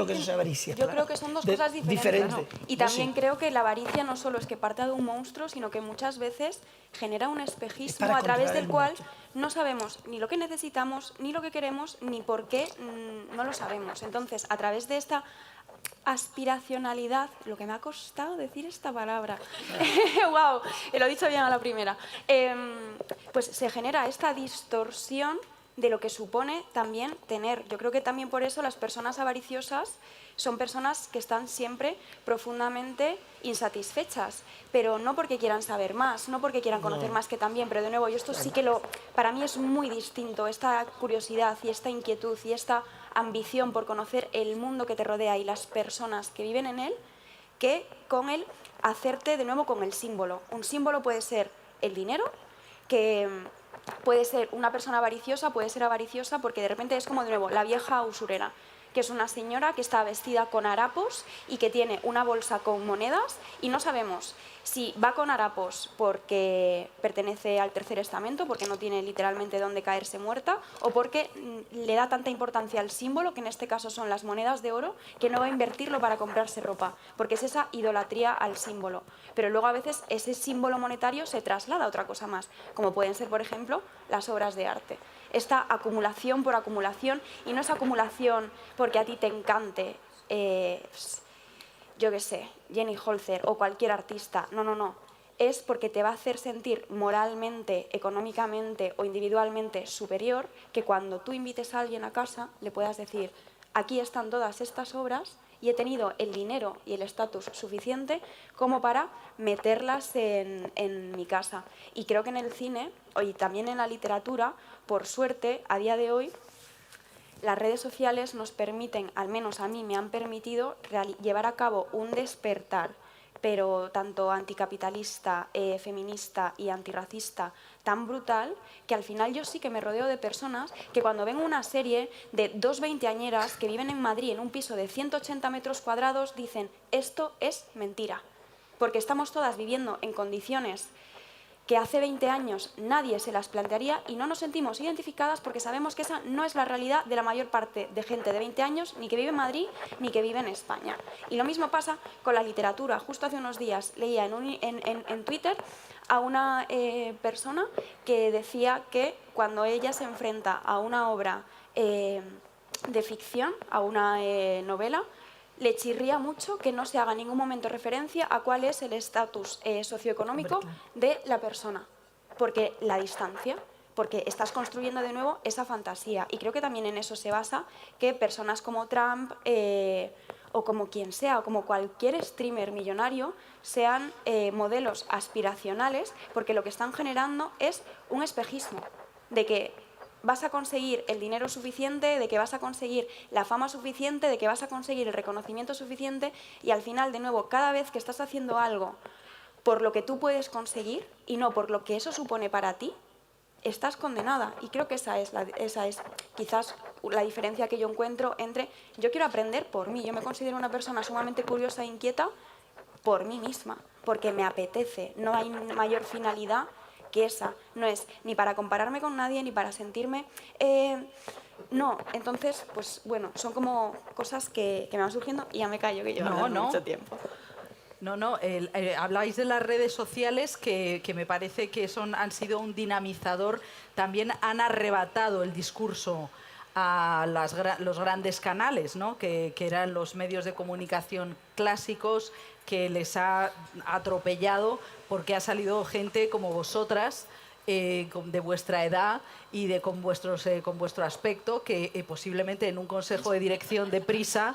que eso sea avaricia. Yo creo que son dos cosas diferentes. Diferente. Y Yo también sí. creo que la avaricia no solo es que parta de un monstruo, sino que muchas veces genera un espejismo para a través controlar del el cual monstruo. no sabemos ni lo que necesitamos, ni lo que queremos, ni por qué no lo sabemos. Entonces, a través de esta aspiracionalidad, lo que me ha costado decir esta palabra, wow, lo he dicho bien a la primera, pues se genera esta distorsión de lo que supone también tener. Yo creo que también por eso las personas avariciosas son personas que están siempre profundamente insatisfechas, pero no porque quieran saber más, no porque quieran conocer más que también, pero de nuevo, yo esto sí que para mí es muy distinto, esta curiosidad y esta inquietud y esta ambición por conocer el mundo que te rodea y las personas que viven en él, que con el hacerte de nuevo con el símbolo. Un símbolo puede ser el dinero, que puede ser una persona avariciosa, puede ser avariciosa porque de repente es como de nuevo la vieja usurera, que es una señora que está vestida con harapos y que tiene una bolsa con monedas y no sabemos si va con harapos porque pertenece al tercer estamento, porque no tiene literalmente dónde caerse muerta, o porque le da tanta importancia al símbolo, que en este caso son las monedas de oro, que no va a invertirlo para comprarse ropa, porque es esa idolatría al símbolo. Pero luego a veces ese símbolo monetario se traslada a otra cosa más, como pueden ser, por ejemplo, las obras de arte. Esta acumulación por acumulación, y no es acumulación porque a ti te encante, yo qué sé, Jenny Holzer o cualquier artista, no, es porque te va a hacer sentir moralmente, económicamente o individualmente superior, que cuando tú invites a alguien a casa le puedas decir, aquí están todas estas obras y he tenido el dinero y el estatus suficiente como para meterlas en mi casa. Y creo que en el cine y también en la literatura, por suerte, a día de hoy, las redes sociales nos permiten, al menos a mí me han permitido, llevar a cabo un despertar, pero tanto anticapitalista, feminista y antirracista, tan brutal, que al final yo sí que me rodeo de personas que cuando ven una serie de dos veinteañeras que viven en Madrid en un piso de 180 metros cuadrados, dicen, esto es mentira, porque estamos todas viviendo en condiciones que hace 20 años nadie se las plantearía y no nos sentimos identificadas porque sabemos que esa no es la realidad de la mayor parte de gente de 20 años, ni que vive en Madrid, ni que vive en España. Y lo mismo pasa con la literatura. Justo hace unos días leía en Twitter a una persona que decía que cuando ella se enfrenta a una obra de ficción, a una novela, le chirría mucho que no se haga en ningún momento referencia a cuál es el estatus socioeconómico de la persona, porque la distancia, porque estás construyendo de nuevo esa fantasía. Y creo que también en eso se basa que personas como Trump o como quien sea, o como cualquier streamer millonario, sean modelos aspiracionales, porque lo que están generando es un espejismo de que vas a conseguir el dinero suficiente, de que vas a conseguir la fama suficiente, de que vas a conseguir el reconocimiento suficiente, y al final, de nuevo, cada vez que estás haciendo algo por lo que tú puedes conseguir y no por lo que eso supone para ti, estás condenada. Y creo que esa es quizás la diferencia que yo encuentro entre yo quiero aprender por mí, yo me considero una persona sumamente curiosa e inquieta por mí misma, porque me apetece, no hay mayor finalidad que esa, no es ni para compararme con nadie, ni para sentirme... no, entonces, pues bueno, son como cosas que me van surgiendo y ya me callo, que llevo hablando mucho tiempo. No, habláis de las redes sociales que me parece que han sido un dinamizador, también han arrebatado el discurso a los grandes canales, ¿no? que eran los medios de comunicación clásicos, que les ha atropellado porque ha salido gente como vosotras, de vuestra edad y con vuestro aspecto, que posiblemente en un consejo de dirección de Prisa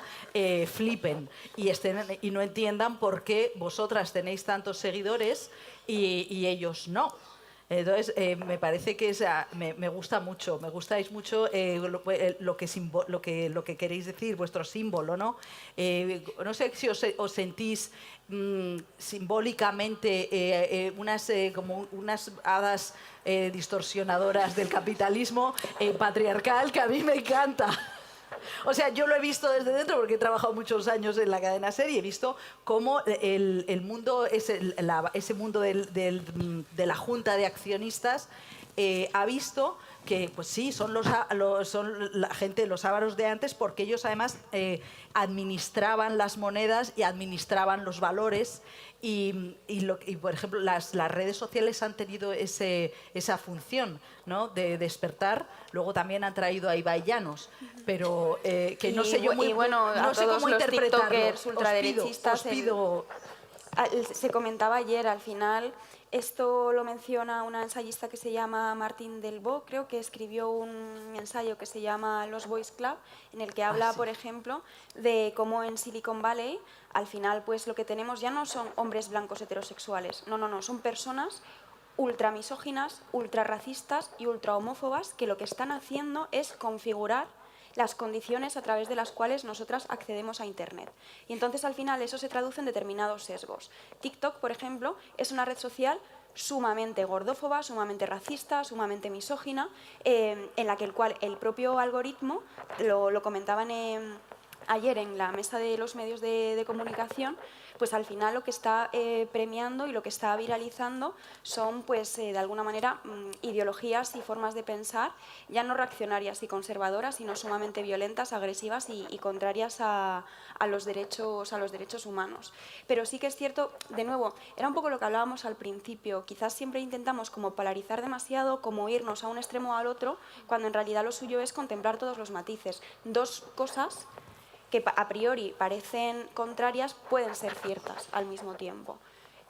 flipen y no entiendan por qué vosotras tenéis tantos seguidores y ellos no. Entonces, me parece que me gusta mucho, me gustáis mucho lo que queréis decir, vuestro símbolo, ¿no? No sé si os sentís simbólicamente como unas hadas distorsionadoras del capitalismo patriarcal, que a mí me encanta. O sea, yo lo he visto desde dentro porque he trabajado muchos años en la cadena SER y he visto cómo el mundo, ese mundo de la junta de accionistas ha visto que, pues sí, son la gente, los ávaros de antes, porque ellos además administraban las monedas y administraban los valores y por ejemplo, las redes sociales han tenido esa función, ¿no? De despertar. Luego también han traído a Ibai Llanos, pero que no sé yo muy bueno, no a sé todos cómo los interpretarlo. tiktokers ultraderechistas. Os pido Se comentaba ayer, al final, esto lo menciona una ensayista que se llama Martín Delvaux, creo que escribió un ensayo que se llama Los Boys Club, en el que habla, por ejemplo, de cómo en Silicon Valley, al final, pues lo que tenemos ya no son hombres blancos heterosexuales, no, son personas ultra misóginas, ultra racistas y ultra homófobas que lo que están haciendo es configurar las condiciones a través de las cuales nosotras accedemos a Internet. Y entonces al final eso se traduce en determinados sesgos. TikTok, por ejemplo, es una red social sumamente gordófoba, sumamente racista, sumamente misógina, en la que el propio algoritmo, lo comentaban ayer en la mesa de los medios de comunicación, pues al final lo que está premiando y lo que está viralizando son, pues de alguna manera, ideologías y formas de pensar ya no reaccionarias y conservadoras, sino sumamente violentas, agresivas y contrarias a los derechos humanos. Pero sí que es cierto, de nuevo, era un poco lo que hablábamos al principio, quizás siempre intentamos como polarizar demasiado, como irnos a un extremo o al otro, cuando en realidad lo suyo es contemplar todos los matices. Dos cosas que a priori parecen contrarias pueden ser ciertas al mismo tiempo.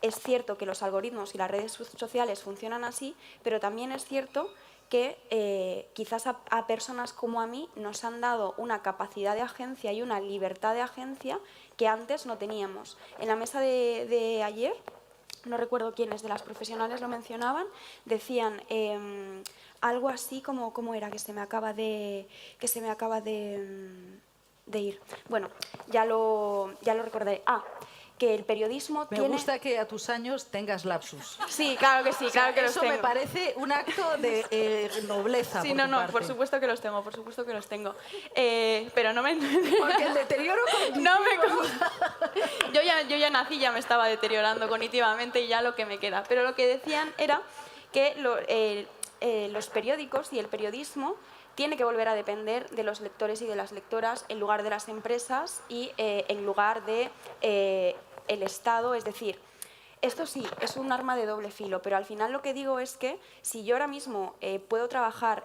Es cierto que los algoritmos y las redes sociales funcionan así, pero también es cierto que quizás a personas como a mí nos han dado una capacidad de agencia y una libertad de agencia que antes no teníamos. En la mesa de ayer, no recuerdo quiénes de las profesionales lo mencionaban, decían algo así como, ¿cómo era? Que se me acaba de ir. Bueno, ya lo recordaré. Que el periodismo Me tiene... gusta que a tus años tengas lapsus. Sí, claro que sí, claro que los tengo. Eso me parece un acto de nobleza. Sí, por tu parte. por supuesto que los tengo, pero no me... Porque el deterioro cognitivo... No me... yo ya nací, ya me estaba deteriorando cognitivamente y ya lo que me queda. Pero lo que decían era que los periódicos y el periodismo tiene que volver a depender de los lectores y de las lectoras en lugar de las empresas y en lugar de el Estado. Es decir, esto sí, es un arma de doble filo, pero al final lo que digo es que si yo ahora mismo puedo trabajar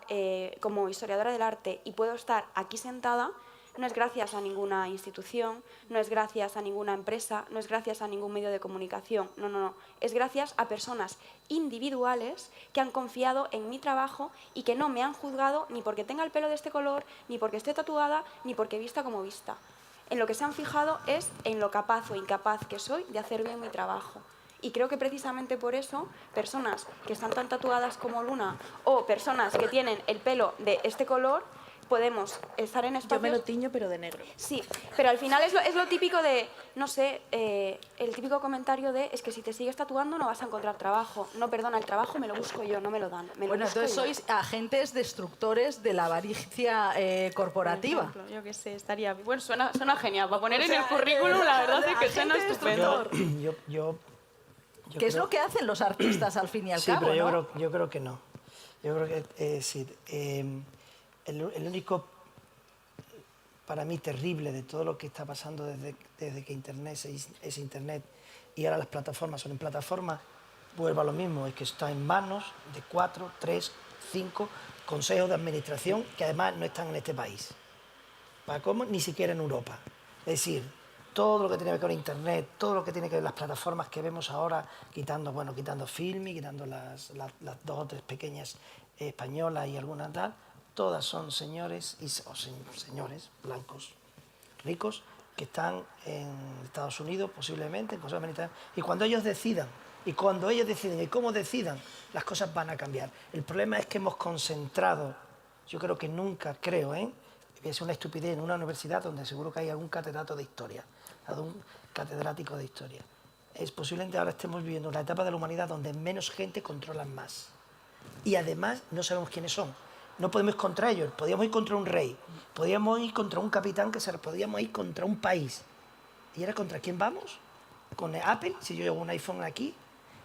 como historiadora del arte y puedo estar aquí sentada, no es gracias a ninguna institución, no es gracias a ninguna empresa, no es gracias a ningún medio de comunicación, no. Es gracias a personas individuales que han confiado en mi trabajo y que no me han juzgado ni porque tenga el pelo de este color, ni porque esté tatuada, ni porque vista como vista. en lo que se han fijado es en lo capaz o incapaz que soy de hacer bien mi trabajo. Y creo que precisamente por eso, personas que están tan tatuadas como Luna o personas que tienen el pelo de este color, podemos estar en espacios... Yo me lo tiño, pero de negro. Sí, pero al final es lo típico de, no sé, el típico comentario de es que si te sigues tatuando no vas a encontrar trabajo. No, perdona, el trabajo me lo busco yo, no me lo dan. Bueno, entonces sois agentes destructores de la avaricia corporativa. Ejemplo, yo qué sé, estaría... Bueno, suena genial. Para poner en el currículum, la verdad es que suena agente estupendo. destructor. Yo ¿Qué es creo- lo que hacen los artistas al fin y al Sí, cabo, pero ¿no? yo creo que no. Yo creo que sí. El único, para mí, terrible de todo lo que está pasando desde que Internet es Internet y ahora las plataformas son en plataformas, vuelvo a lo mismo, es que está en manos de 4, 3, 5 consejos de administración que además no están en este país. ¿Para cómo? Ni siquiera en Europa. Es decir, todo lo que tiene que ver con Internet, todo lo que tiene que ver con las plataformas que vemos ahora, quitando Filmi, quitando las 2 o 3 pequeñas españolas y algunas tal, todas son señores señores blancos, ricos, que están en Estados Unidos, posiblemente, en consejos de administración, y cuando ellos deciden y cómo decidan, las cosas van a cambiar. El problema es que hemos concentrado, yo creo que nunca, es una estupidez en una universidad donde seguro que hay algún catedrático de historia. Posiblemente ahora estemos viviendo una etapa de la humanidad donde menos gente controla más. Y además no sabemos quiénes son. No podemos ir contra ellos. Podíamos ir contra un rey, podíamos ir contra un capitán, podíamos ir contra un país. ¿Y ahora contra quién vamos? ¿Con Apple, si yo llevo un iPhone aquí?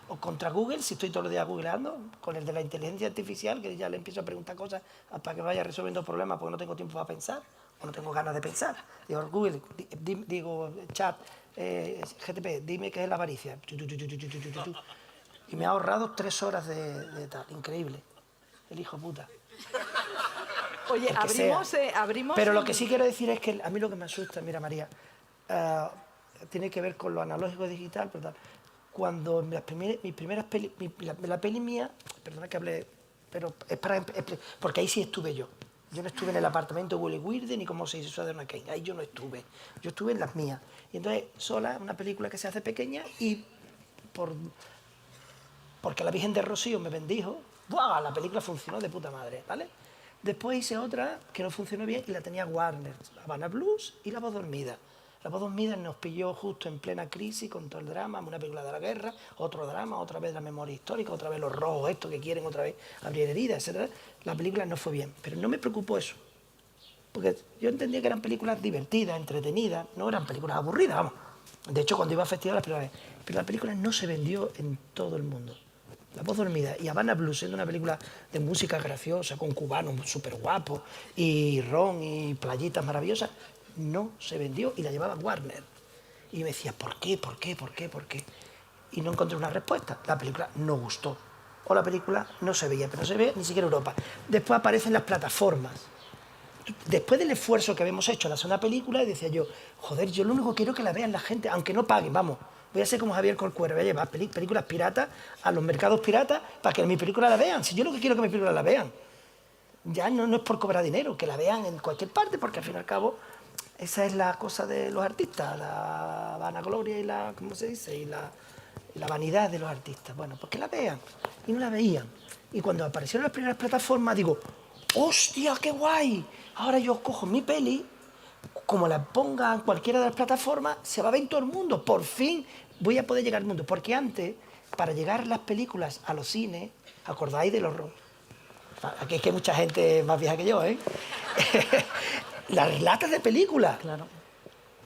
¿O contra Google, si estoy todos los días googleando? ¿Con el de la inteligencia artificial, que ya le empiezo a preguntar cosas para que vaya resolviendo problemas porque no tengo tiempo para pensar o no tengo ganas de pensar? Digo, Google, chat, GTP, dime qué es la avaricia. Y me ha ahorrado 3 horas de tal. Increíble. El hijo puta. Oye, El que sea. abrimos... Pero lo que sí quiero decir es que a mí lo que me asusta, mira María, tiene que ver con lo analógico digital, pero tal. Cuando mis primeras la peli mía, perdona que hable, pero es para porque ahí sí estuve yo. Yo no estuve en el apartamento de Willy Weird ni como se dice eso de una Kane. Ahí yo no estuve. Yo estuve en las mías. Y entonces, sola, una película que se hace pequeña y porque la Virgen de Rocío me bendijo, ¡buah! La película funcionó de puta madre, ¿vale? Después hice otra que no funcionó bien y la tenía Warner, Havana Blues y La Voz Dormida. La Voz Dormida nos pilló justo en plena crisis con todo el drama, una película de la guerra, otro drama, otra vez la memoria histórica, otra vez los rojos estos que quieren otra vez abrir heridas, etc. La película no fue bien, pero no me preocupó eso. Porque yo entendía que eran películas divertidas, entretenidas, no eran películas aburridas, vamos. De hecho, cuando iba a festivales, pero la película no se vendió en todo el mundo. La Voz Dormida y Havana Blues, siendo una película de música graciosa, con cubanos súper guapos, y ron y playitas maravillosas, no se vendió y la llevaba Warner. Y me decía, ¿por qué? ¿Por qué? ¿Por qué? ¿Por qué? Y no encontré una respuesta. La película no gustó. O la película no se veía, pero no se ve ni siquiera en Europa. Después aparecen las plataformas. Después del esfuerzo que habíamos hecho en hacer una película, decía yo, joder, yo lo único que quiero es que la vean la gente, aunque no paguen, vamos. Voy a ser como Javier Corcuera, voy a llevar películas piratas a los mercados piratas para que mi película la vean. Si yo lo que quiero es que mi película la vean. Ya no es por cobrar dinero, que la vean en cualquier parte, porque al fin y al cabo esa es la cosa de los artistas, la vanagloria y la, ¿cómo se dice? Y la vanidad de los artistas. Bueno, pues que la vean. Y no la veían. Y cuando aparecieron las primeras plataformas, digo, ¡hostia, qué guay! Ahora yo cojo mi peli, como la ponga en cualquiera de las plataformas, se va a ver en todo el mundo. Por fin voy a poder llegar al mundo. Porque antes, para llegar las películas a los cines, ¿acordáis de los... Aquí es que hay mucha gente más vieja que yo, ¿eh? Las latas de películas. Claro.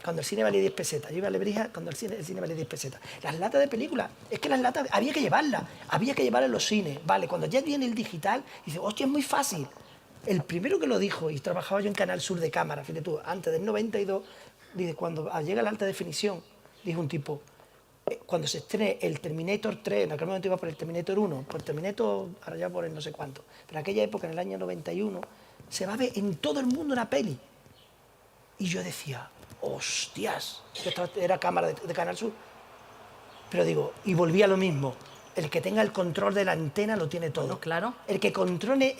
Cuando el cine valía 10 pesetas. Yo iba a Lebrija cuando el cine valía 10 pesetas. Las latas de películas. Es que las latas había que llevarlas. Había que llevarlas a los cines. Vale, cuando ya viene el digital, dice, hostia, es muy fácil. El primero que lo dijo, y trabajaba yo en Canal Sur de cámara, fíjate tú, antes del 92, dice, cuando llega la alta definición, dijo un tipo, cuando se estrene el Terminator 3, en aquel momento iba por el Terminator 1, por el Terminator, ahora ya por el no sé cuánto, pero en aquella época, en el año 91, se va a ver en todo el mundo una peli. Y yo decía, hostias, era cámara de Canal Sur, pero digo, y volví a lo mismo. El que tenga el control de la antena lo tiene todo. Bueno, claro. El que controle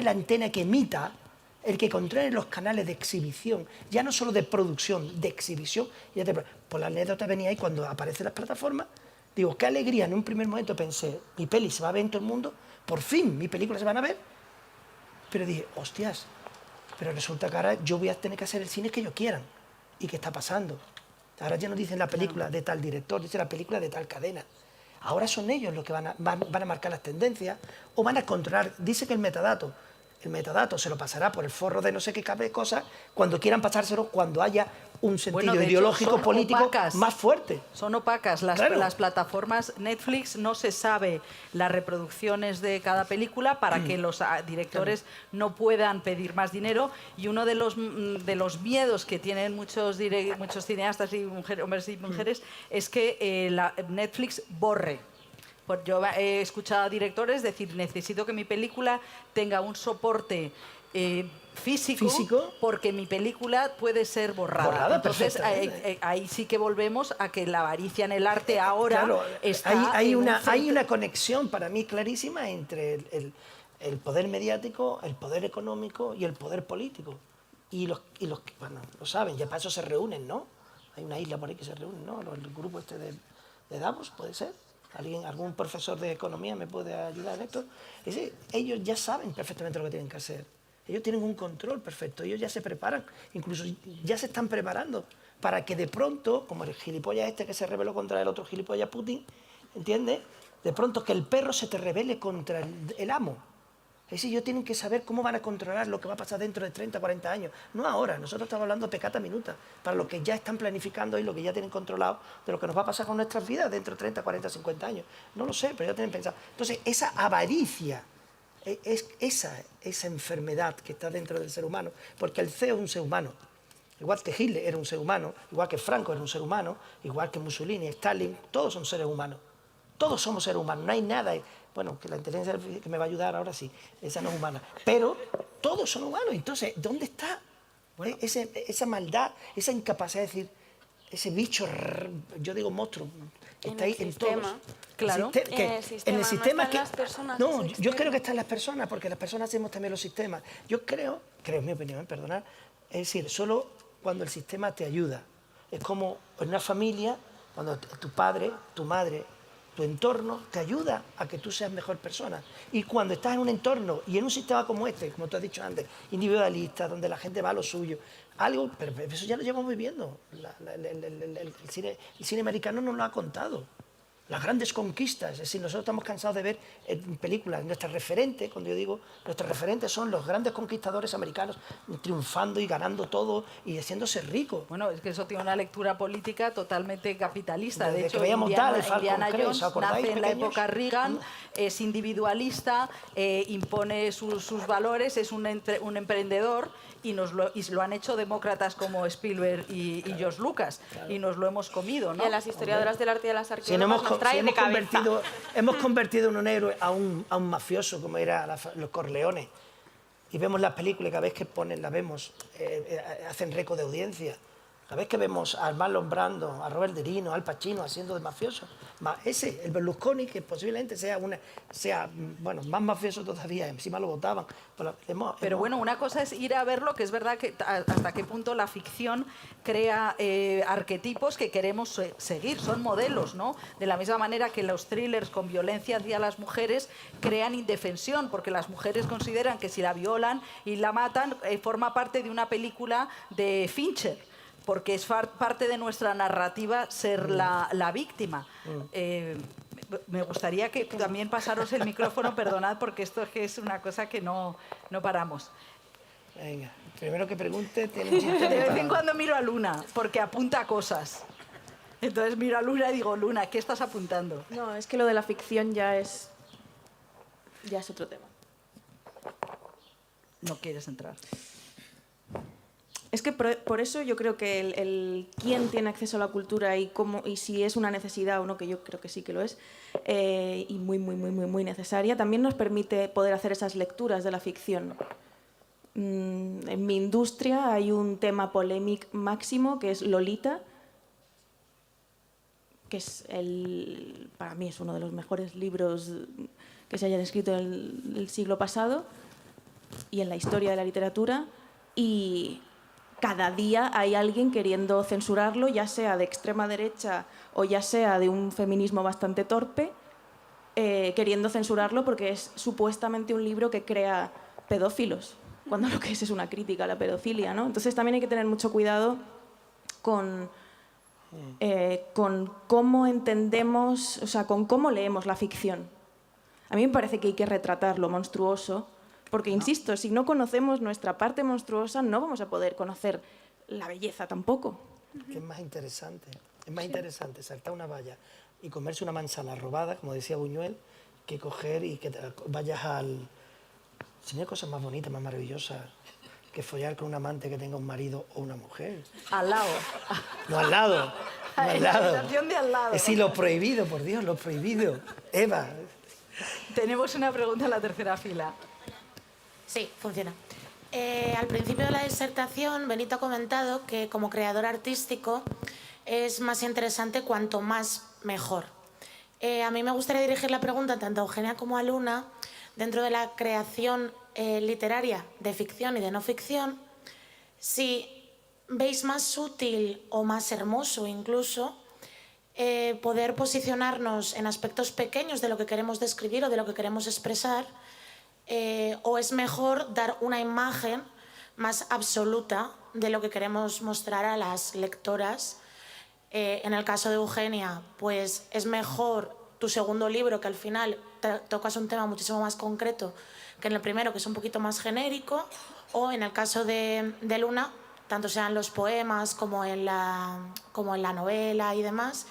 la antena que emita, el que controle los canales de exhibición, ya no solo de producción, de exhibición. Por la anécdota venía ahí cuando aparecen las plataformas, digo, qué alegría, en un primer momento pensé, mi peli se va a ver en todo el mundo, por fin mis películas se van a ver, pero dije, hostias, pero resulta que ahora yo voy a tener que hacer el cine que ellos quieran. ¿Y qué está pasando? Ahora ya no dicen la película de tal director, dicen la película de tal cadena. Ahora son ellos los que van a marcar las tendencias o van a controlar. Dice que el metadato se lo pasará por el forro de no sé qué cosas cuando quieran pasárselo, cuando haya un sentido de hecho, ideológico, son político opacas. más fuerte. Son opacas. Claro. Las plataformas Netflix no se sabe las reproducciones de cada película para que los directores no puedan pedir más dinero. Y uno de los miedos que tienen muchos cineastas y hombres y mujeres es que Netflix borre. Yo he escuchado a directores decir, necesito que mi película tenga un soporte físico porque mi película puede ser borrada. Entonces ahí sí que volvemos a que la avaricia en el arte ahora está hay una conexión para mí clarísima entre el poder mediático, el poder económico y el poder político. Y los que bueno, lo saben, ya para eso se reúnen, ¿no? Hay una isla por ahí que se reúnen, ¿no? El grupo este de Davos, ¿puede ser? ¿Algún profesor de economía me puede ayudar en esto? Ellos ya saben perfectamente lo que tienen que hacer. Ellos tienen un control perfecto, ellos ya se preparan, incluso ya se están preparando para que de pronto, como el gilipollas este que se rebeló contra el otro gilipollas Putin, ¿entiendes? De pronto que el perro se te rebele contra el amo. Es decir, ellos tienen que saber cómo van a controlar lo que va a pasar dentro de 30, 40 años. No ahora, nosotros estamos hablando pecata minuta, para lo que ya están planificando y lo que ya tienen controlado de lo que nos va a pasar con nuestras vidas dentro de 30, 40, 50 años. No lo sé, pero ya tienen pensado. Entonces, esa avaricia, esa enfermedad que está dentro del ser humano, porque el CEO es un ser humano, igual que Hitler era un ser humano, igual que Franco era un ser humano, igual que Mussolini, Stalin, todos son seres humanos. Todos somos seres humanos, no hay nada. Bueno, que la inteligencia que me va a ayudar ahora sí, esa no es humana. Pero todos son humanos. Entonces, ¿dónde está esa maldad, esa incapacidad de decir, ese bicho, yo digo monstruo, está ahí en todos? Claro. En el sistema que... Las personas, No, yo creo que está en las personas, porque las personas hacemos también los sistemas. Yo creo es mi opinión, perdonad, es decir, solo cuando el sistema te ayuda. Es como en una familia, cuando tu padre, tu madre, tu entorno te ayuda a que tú seas mejor persona. Y cuando estás en un entorno y en un sistema como este, como tú has dicho antes, individualista, donde la gente va a lo suyo, pero eso ya lo llevamos viviendo. El cine americano nos lo ha contado. Las grandes conquistas, es decir, nosotros estamos cansados de ver en películas, nuestros referentes, cuando yo digo, nuestros referentes son los grandes conquistadores americanos triunfando y ganando todo y haciéndose ricos. Bueno, es que eso tiene una lectura política totalmente capitalista. De hecho, Indiana Jones nace en la época Reagan, es individualista, impone sus valores, es un emprendedor y lo han hecho demócratas como Spielberg y George Lucas, y nos lo hemos comido, ¿no? Y a las historiadoras del arte y a las arqueólogas nos traen de cabeza. Hemos convertido en un héroe a un mafioso como era los Corleones. Y vemos las películas, cada vez que la vemos, hacen récord de audiencia. Cada vez que vemos a Marlon Brando, a Robert De Niro, a Al Pacino haciendo de mafioso, el Berlusconi, que posiblemente sea más mafioso todavía, encima lo votaban. Pero bueno, una cosa es ir a verlo, que es verdad que hasta qué punto la ficción crea arquetipos que queremos seguir, son modelos, ¿no? De la misma manera que los thrillers con violencia hacia las mujeres crean indefensión, porque las mujeres consideran que si la violan y la matan, forma parte de una película de Fincher, porque es parte de nuestra narrativa ser la víctima. Me gustaría que también pasaros el micrófono, perdonad, porque esto es una cosa que no paramos. Venga, primero que pregunte... De vez en cuando miro a Luna, porque apunta cosas. Entonces miro a Luna y digo, Luna, ¿qué estás apuntando? No, es que lo de la ficción ya es otro tema. No quieres entrar. Es que por eso yo creo que el quién tiene acceso a la cultura y si es una necesidad o no, que yo creo que sí que lo es, y muy, muy, muy, muy, muy necesaria, también nos permite poder hacer esas lecturas de la ficción. En mi industria hay un tema polémico máximo que es Lolita, que es para mí es uno de los mejores libros que se hayan escrito en el siglo pasado y en la historia de la literatura. y cada día hay alguien queriendo censurarlo, ya sea de extrema derecha o ya sea de un feminismo bastante torpe, queriendo censurarlo porque es supuestamente un libro que crea pedófilos, cuando lo que es una crítica a la pedofilia, ¿no? Entonces también hay que tener mucho cuidado con cómo entendemos, o sea, con cómo leemos la ficción. A mí me parece que hay que retratar lo monstruoso, porque, insisto, si no conocemos nuestra parte monstruosa, no vamos a poder conocer la belleza tampoco. Que es más interesante. Es más interesante saltar una valla y comerse una manzana robada, como decía Buñuel, que coger y que te vayas al... Si no hay cosas más bonitas, más maravillosas que follar con un amante que tenga un marido o una mujer. Al lado. No al lado. No al En la lado. habitación de al lado. Es decir, lo prohibido, por Dios, lo prohibido. Eva. Tenemos una pregunta en la tercera fila. Sí, funciona. Al principio de la disertación, Benito ha comentado que como creador artístico es más interesante cuanto más mejor. A mí me gustaría dirigir la pregunta tanto a Eugenia como a Luna, dentro de la creación literaria de ficción y de no ficción, si veis más útil o más hermoso incluso poder posicionarnos en aspectos pequeños de lo que queremos describir o de lo que queremos expresar, o es mejor dar una imagen más absoluta de lo que queremos mostrar a las lectoras. En el caso de Eugenia, pues es mejor tu segundo libro, que al final tocas un tema muchísimo más concreto que en el primero, que es un poquito más genérico, o en el caso de Luna, tanto sean los poemas como en la novela y demás,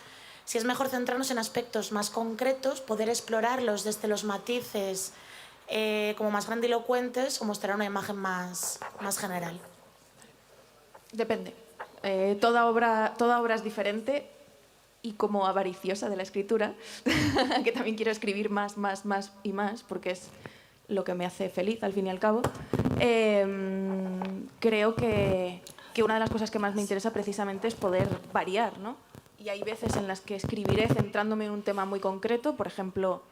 si es mejor centrarnos en aspectos más concretos, poder explorarlos desde los matices como más grandilocuentes o mostrar una imagen más general. Depende. Toda obra es diferente, y como avariciosa de la escritura, que también quiero escribir más y más, porque es lo que me hace feliz al fin y al cabo, creo que una de las cosas que más me interesa precisamente es poder variar, ¿no? Y hay veces en las que escribiré centrándome en un tema muy concreto, por ejemplo,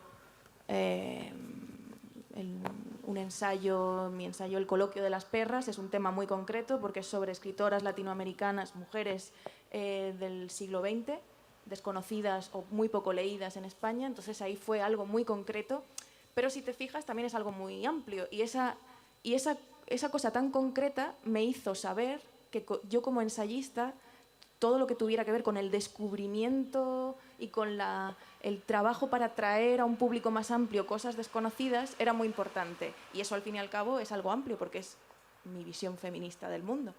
mi ensayo El coloquio de las perras es un tema muy concreto porque es sobre escritoras latinoamericanas, mujeres del siglo XX, desconocidas o muy poco leídas en España, entonces ahí fue algo muy concreto, pero si te fijas también es algo muy amplio y esa cosa tan concreta me hizo saber que yo como ensayista, todo lo que tuviera que ver con el descubrimiento y con el trabajo para atraer a un público más amplio cosas desconocidas era muy importante. Y eso al fin y al cabo es algo amplio porque es mi visión feminista del mundo.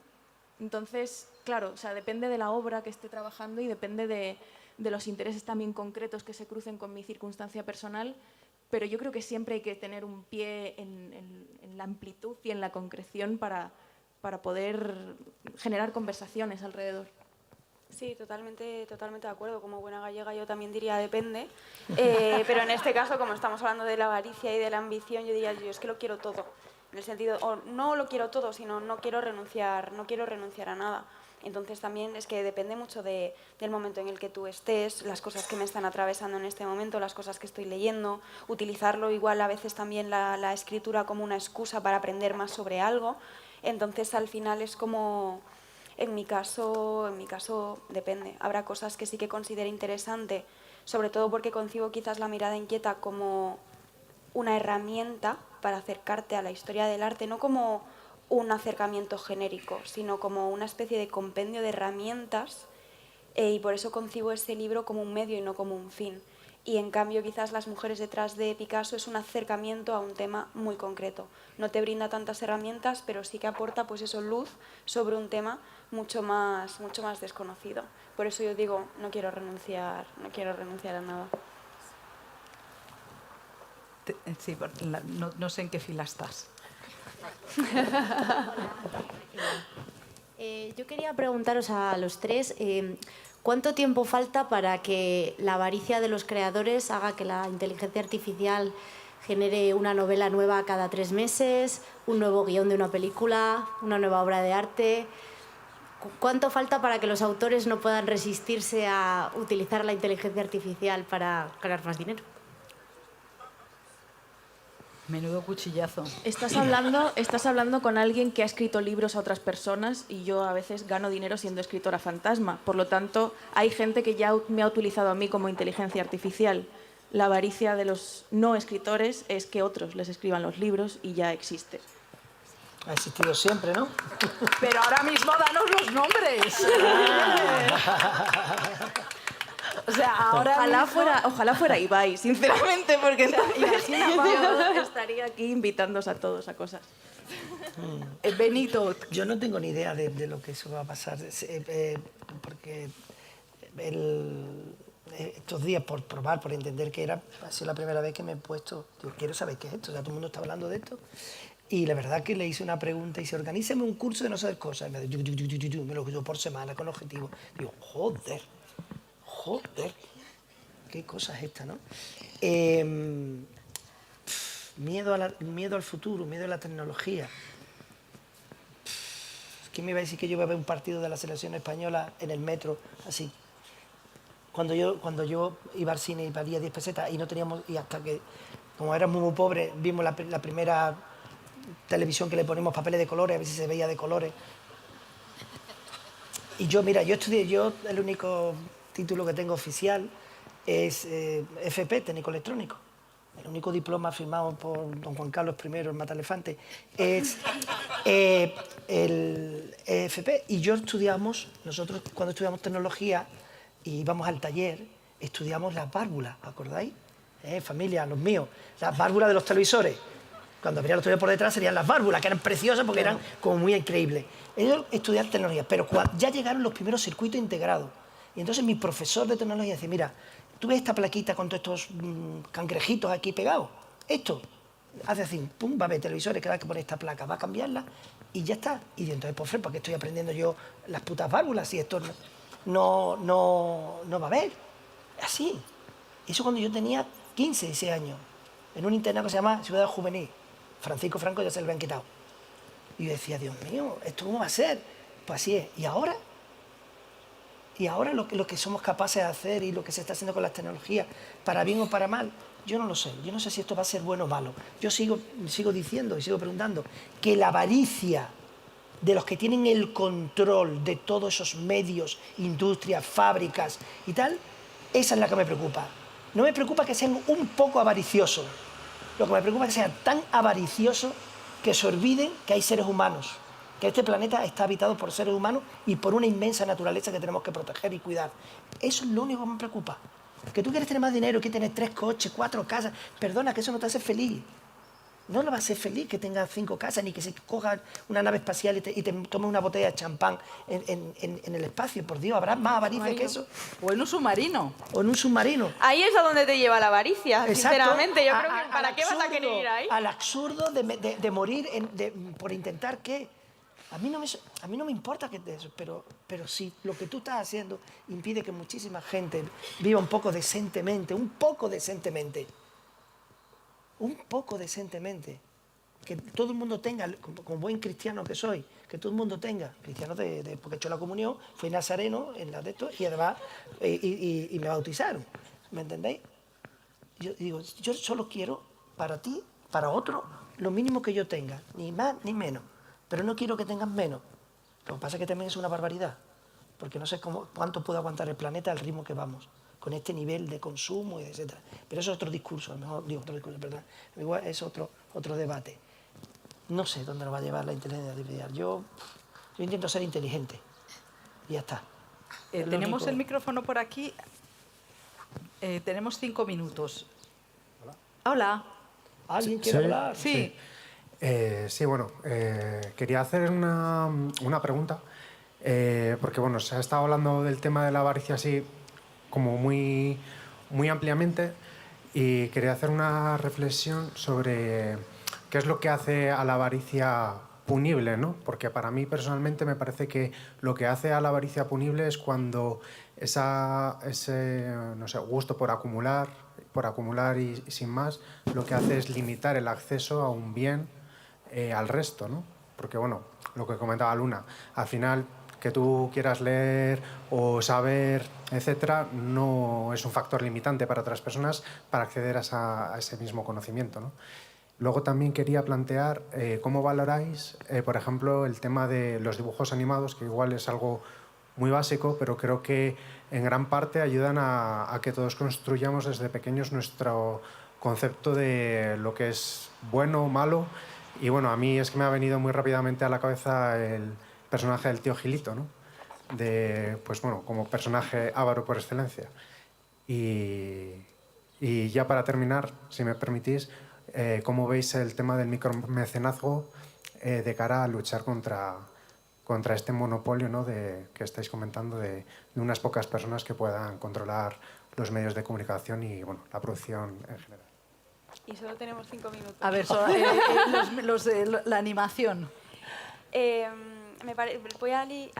Entonces, claro, o sea, depende de la obra que esté trabajando y depende de los intereses también concretos que se crucen con mi circunstancia personal, pero yo creo que siempre hay que tener un pie en la amplitud y en la concreción para poder generar conversaciones alrededor. Sí, totalmente de acuerdo. Como buena gallega yo también diría depende, pero en este caso, como estamos hablando de la avaricia y de la ambición, yo diría yo es que lo quiero todo, en el sentido, o no lo quiero todo, sino no quiero renunciar a nada. Entonces también es que depende mucho del momento en el que tú estés, las cosas que me están atravesando en este momento, las cosas que estoy leyendo, utilizarlo igual a veces también la escritura como una excusa para aprender más sobre algo. Entonces al final es como... En mi caso depende. Habrá cosas que sí que considero interesante, sobre todo porque concibo quizás la mirada inquieta como una herramienta para acercarte a la historia del arte, no como un acercamiento genérico, sino como una especie de compendio de herramientas, y por eso concibo este libro como un medio y no como un fin. Y en cambio quizás Las mujeres detrás de Picasso es un acercamiento a un tema muy concreto. No te brinda tantas herramientas, pero sí que aporta pues eso, luz sobre un tema mucho más desconocido. Por eso yo digo, no quiero renunciar a nada. Sí, no sé en qué fila estás. Yo quería preguntaros a los tres, ¿cuánto tiempo falta para que la avaricia de los creadores haga que la inteligencia artificial genere una novela nueva cada 3 meses, un nuevo guión de una película, una nueva obra de arte? ¿Cuánto falta para que los autores no puedan resistirse a utilizar la inteligencia artificial para ganar más dinero? Menudo cuchillazo. Estás hablando con alguien que ha escrito libros a otras personas y yo a veces gano dinero siendo escritora fantasma. Por lo tanto, hay gente que ya me ha utilizado a mí como inteligencia artificial. La avaricia de los no escritores es que otros les escriban los libros y ya existe. Ha existido siempre, ¿no? Pero ahora mismo danos los nombres. O sea, ahora Ojalá fuera Ibai, sinceramente, porque imagina, yo estaría aquí invitándoos a todos a cosas. Benito. Yo no tengo ni idea de lo que eso va a pasar, porque estos días, por probar, por entender qué era, ha sido la primera vez que me he puesto, digo, quiero saber qué es esto, o sea, todo el mundo está hablando de esto, y la verdad que le hice una pregunta y dice, organízame un curso de no saber cosas, y me lo quito por semana con objetivos. Digo, joder, qué cosa es esta, ¿no? Miedo al futuro, miedo a la tecnología. ¿Quién me iba a decir que yo iba a ver un partido de la selección española en el metro, así? Cuando yo iba al cine y valía 10 pesetas y no teníamos, y hasta que, como éramos muy pobres, vimos la primera televisión que le ponemos papeles de colores, a ver si se veía de colores. Y yo, mira, yo estudié, el único título que tengo oficial es FP, técnico electrónico. El único diploma firmado por don Juan Carlos I, el Mataelefante, es el FP. Y nosotros cuando estudiamos tecnología y íbamos al taller, estudiamos las válvulas, ¿acordáis? Familia, los míos, las válvulas de los televisores. Cuando venían los televisores por detrás serían las válvulas, que eran preciosas porque eran como muy increíbles. Ellos estudiaban tecnología, pero ya llegaron los primeros circuitos integrados. Y entonces mi profesor de tecnología decía, mira, ¿tú ves esta plaquita con todos estos cangrejitos aquí pegados? Esto, hace así, pum, va a haber televisores, cada vez que pone esta placa va a cambiarla y ya está. Y yo, entonces, pues, ¿para qué estoy aprendiendo yo las putas válvulas si esto no va a haber? Así. Eso cuando yo tenía 15, 16 años, en un internado que se llama Ciudad Juvenil. Francisco Franco ya se lo habían quitado. Y yo decía, Dios mío, ¿esto cómo va a ser? Pues así es. ¿Y ahora? Y ahora lo que somos capaces de hacer y lo que se está haciendo con las tecnologías, para bien o para mal, yo no lo sé. Yo no sé si esto va a ser bueno o malo. Yo sigo diciendo y sigo preguntando que la avaricia de los que tienen el control de todos esos medios, industrias, fábricas y tal, esa es la que me preocupa. No me preocupa que sean un poco avariciosos. Lo que me preocupa es que sean tan avariciosos que se olviden que hay seres humanos, que este planeta está habitado por seres humanos y por una inmensa naturaleza que tenemos que proteger y cuidar. Eso es lo único que me preocupa. Que tú quieres tener más dinero, que tener 3 coches, 4 casas. Perdona, que eso no te hace feliz. No lo va a hacer feliz que tengas 5 casas, ni que se coja una nave espacial y te tome una botella de champán en el espacio. Por Dios, ¿habrá más avaricia que eso? O en un submarino. O en un submarino. Ahí es a donde te lleva la avaricia, Exacto. sinceramente. Yo creo que Al ¿para qué vas a querer ir ahí? Al absurdo de morir por intentar qué. A mí no me importa que eso, pero si lo que tú estás haciendo impide que muchísima gente viva un poco decentemente, que todo el mundo tenga, como buen cristiano que soy, que todo el mundo tenga, cristiano porque he hecho la comunión, fui nazareno en la de esto y además y me bautizaron, ¿me entendéis? Yo digo, yo solo quiero para ti, para otro, lo mínimo que yo tenga, ni más ni menos. Pero no quiero que tengan menos. Lo que pasa es que también es una barbaridad, porque no sé cuánto puede aguantar el planeta al ritmo que vamos, con este nivel de consumo, y etcétera. Pero eso es otro discurso, a lo mejor digo otro discurso, ¿verdad? Igual es otro debate. No sé dónde nos va a llevar la inteligencia artificial. Yo intento ser inteligente y ya está. Tenemos el micrófono por aquí. Tenemos 5 minutos. Hola. ¿Alguien quiere hablar? Sí. Sí, bueno, quería hacer una pregunta, porque bueno, se ha estado hablando del tema de la avaricia así como muy ampliamente y quería hacer una reflexión sobre qué es lo que hace a la avaricia punible, ¿no? Porque para mí personalmente me parece que lo que hace a la avaricia punible es cuando ese no sé, gusto por acumular y sin más, lo que hace es limitar el acceso a un bien al resto, ¿no? Porque, bueno, lo que comentaba Luna, al final que tú quieras leer o saber, etcétera, no es un factor limitante para otras personas para acceder a ese mismo conocimiento, ¿no? Luego también quería plantear cómo valoráis, por ejemplo, el tema de los dibujos animados, que igual es algo muy básico, pero creo que en gran parte ayudan a que todos construyamos desde pequeños nuestro concepto de lo que es bueno o malo. Y bueno, a mí es que me ha venido muy rápidamente a la cabeza el personaje del tío Gilito, ¿no? Pues bueno, como personaje avaro por excelencia. Y ya para terminar, si me permitís, ¿cómo veis el tema del micromecenazgo de cara a luchar contra este monopolio, ¿no? que estáis comentando de unas pocas personas que puedan controlar los medios de comunicación y bueno, la producción en general? Y solo tenemos 5 minutos. A ver, la animación. Voy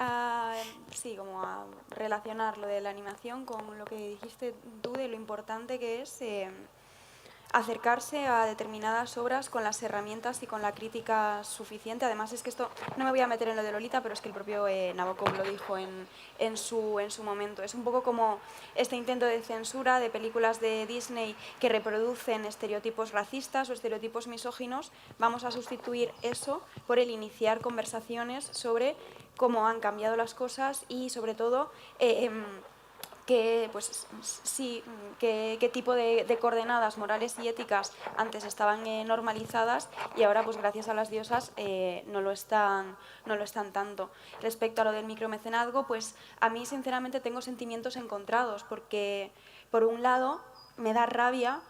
sí, como a relacionar lo de la animación con lo que dijiste tú de lo importante que es acercarse a determinadas obras con las herramientas y con la crítica suficiente. Además es que esto, no me voy a meter en lo de Lolita, pero es que el propio Nabokov lo dijo en su momento. Es un poco como este intento de censura de películas de Disney que reproducen estereotipos racistas o estereotipos misóginos. Vamos a sustituir eso por el iniciar conversaciones sobre cómo han cambiado las cosas y sobre todo qué tipo de coordenadas morales y éticas antes estaban normalizadas y ahora, pues gracias a las diosas, no lo están tanto. Respecto a lo del micromecenazgo, pues a mí sinceramente tengo sentimientos encontrados porque, por un lado, me da rabia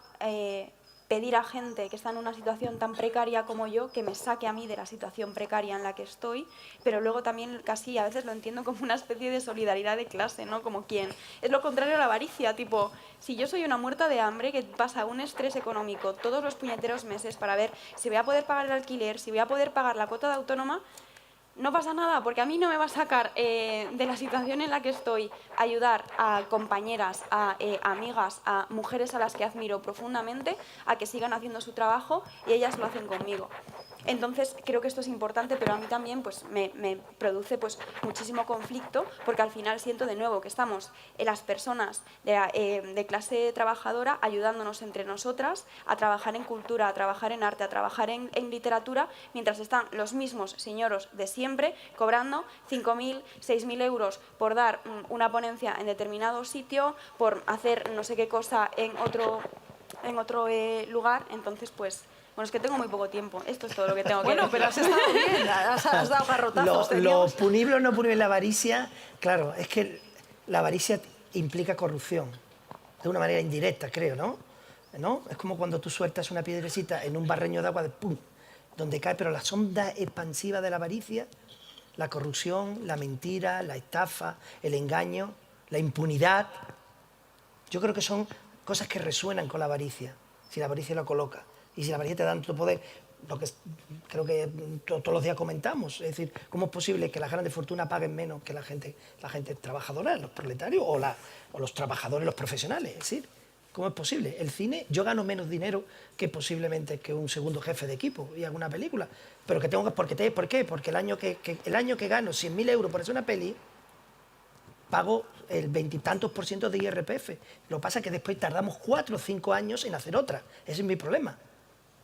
pedir a gente que está en una situación tan precaria como yo que me saque a mí de la situación precaria en la que estoy, pero luego también casi a veces lo entiendo como una especie de solidaridad de clase, ¿no? Como quien es lo contrario a la avaricia, tipo, si yo soy una muerta de hambre que pasa un estrés económico todos los puñeteros meses para ver si voy a poder pagar el alquiler, si voy a poder pagar la cuota de autónoma, no pasa nada, porque a mí no me va a sacar de la situación en la que estoy ayudar a compañeras, a amigas, a mujeres a las que admiro profundamente, a que sigan haciendo su trabajo y ellas lo hacen conmigo. Entonces creo que esto es importante, pero a mí también pues, me produce pues, muchísimo conflicto, porque al final siento de nuevo que estamos las personas de clase trabajadora ayudándonos entre nosotras a trabajar en cultura, a trabajar en arte, a trabajar en literatura, mientras están los mismos señoros de siempre cobrando 5.000, 6.000 euros por dar una ponencia en determinado sitio, por hacer no sé qué cosa en otro lugar. Entonces pues... Bueno, es que tengo muy poco tiempo. Esto es todo lo que tengo que decir. Bueno, pero has estado bien, has dado garrotazos. Lo punible o no punible la avaricia, claro, es que la avaricia implica corrupción, de una manera indirecta, creo, ¿no? Es como cuando tú sueltas una piedrecita en un barreño de agua, ¡pum!, donde cae, pero la sonda expansiva de la avaricia, la corrupción, la mentira, la estafa, el engaño, la impunidad, yo creo que son cosas que resuenan con la avaricia, si la avaricia la coloca. Y si la avaricia te da tanto poder, lo que creo que todos los días comentamos, es decir, ¿cómo es posible que las grandes fortunas paguen menos que la gente trabajadora, los proletarios o los trabajadores, los profesionales? Es decir, ¿cómo es posible? El cine, yo gano menos dinero que posiblemente que un segundo jefe de equipo y hago una película, pero que tengo que... ¿Por qué? Porque el año que gano 100.000 euros por hacer una peli, pago el 20 y tantos % de IRPF. Lo que pasa es que después tardamos 4 o 5 años en hacer otra. Ese es mi problema.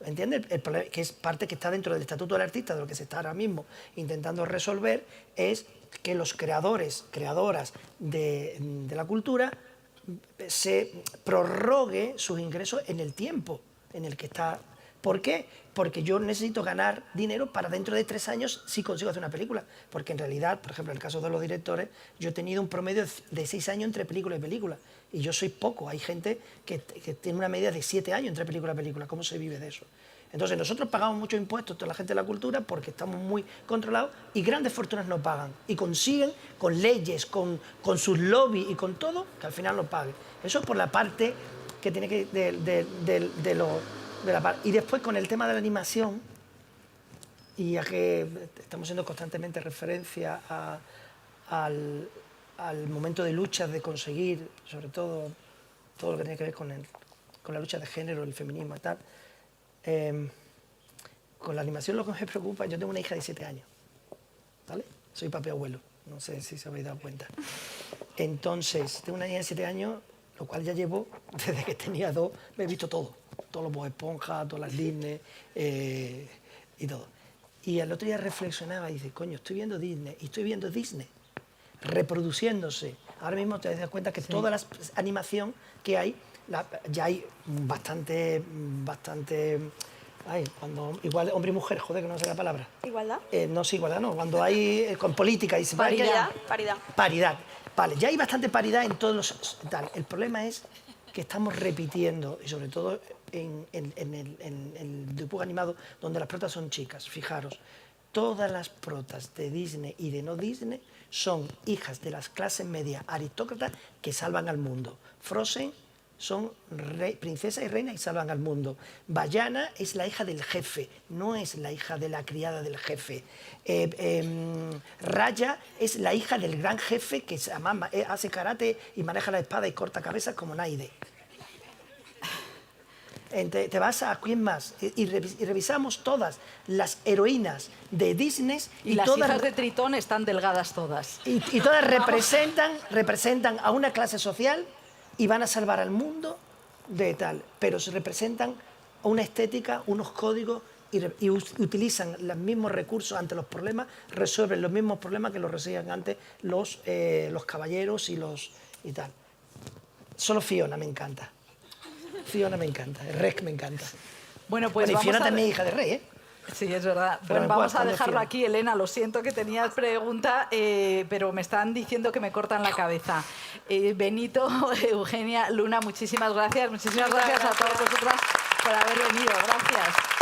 ¿Entiendes? El problema, que es parte que está dentro del Estatuto del Artista, de lo que se está ahora mismo intentando resolver, es que los creadores, creadoras de la cultura se prorrogue sus ingresos en el tiempo en el que está. ¿Por qué? Porque yo necesito ganar dinero para dentro de 3 años si consigo hacer una película. Porque en realidad, por ejemplo, en el caso de los directores, yo he tenido un promedio de 6 años entre película y película. Y yo soy poco. Hay gente que tiene una media de 7 años entre película y película. ¿Cómo se vive de eso? Entonces, nosotros pagamos muchos impuestos, toda la gente de la cultura, porque estamos muy controlados y grandes fortunas no pagan. Y consiguen, con leyes, con sus lobbies y con todo, que al final lo paguen. Eso es por la parte que tiene que... Y después con el tema de la animación, y ya que estamos haciendo constantemente referencia al momento de lucha de conseguir, sobre todo lo que tiene que ver con la lucha de género, el feminismo y tal, con la animación lo que me preocupa, yo tengo una hija de 7 años, ¿vale? Soy papi abuelo, no sé si se habéis dado cuenta. Entonces, tengo una niña de 7 años, lo cual ya llevo, desde que tenía 2, me he visto todo. todos los Bob Esponja, todas las Disney y todo. Y el otro día reflexionaba y dice, coño, estoy viendo Disney y estoy viendo Disney reproduciéndose. Ahora mismo te das cuenta que toda la animación que hay, ya hay bastante... Ay, cuando igual hombre y mujer, joder, que no sé la palabra. ¿Igualdad? No sé, igualdad no. Cuando hay con política y se Paridad. Paridad. Vale, ya hay bastante paridad en todos los... Tal. El problema es que estamos repitiendo, y sobre todo en el dibujo animado, donde las protas son chicas. Fijaros, todas las protas de Disney y de no Disney son hijas de las clases medias aristócratas que salvan al mundo. Frozen son princesa y reina y salvan al mundo. Vaiana es la hija del jefe, no es la hija de la criada del jefe. Raya es la hija del gran jefe que hace karate y maneja la espada y corta cabezas como Naide. Te vas a quién más y revisamos todas las heroínas de Disney Y las todas, hijas de Tritón están delgadas todas. y todas representan a una clase social y van a salvar al mundo de tal, pero se representan una estética, unos códigos y utilizan los mismos recursos ante los problemas, resuelven los mismos problemas que los resolvían antes los caballeros y tal. Solo Fiona me encanta. Fiona me encanta, Rec me encanta. Bueno, pues Y vamos Fiona a... también es hija de rey, ¿eh? Sí, es verdad. Pero Bueno, me vamos a puedo dejarlo Fiona. aquí, Elena. Lo siento que tenías pregunta, pero me están diciendo que me cortan la cabeza. Benito, Eugenia, Luna, muchísimas gracias. Muchísimas gracias a todas vosotras por haber venido. Gracias.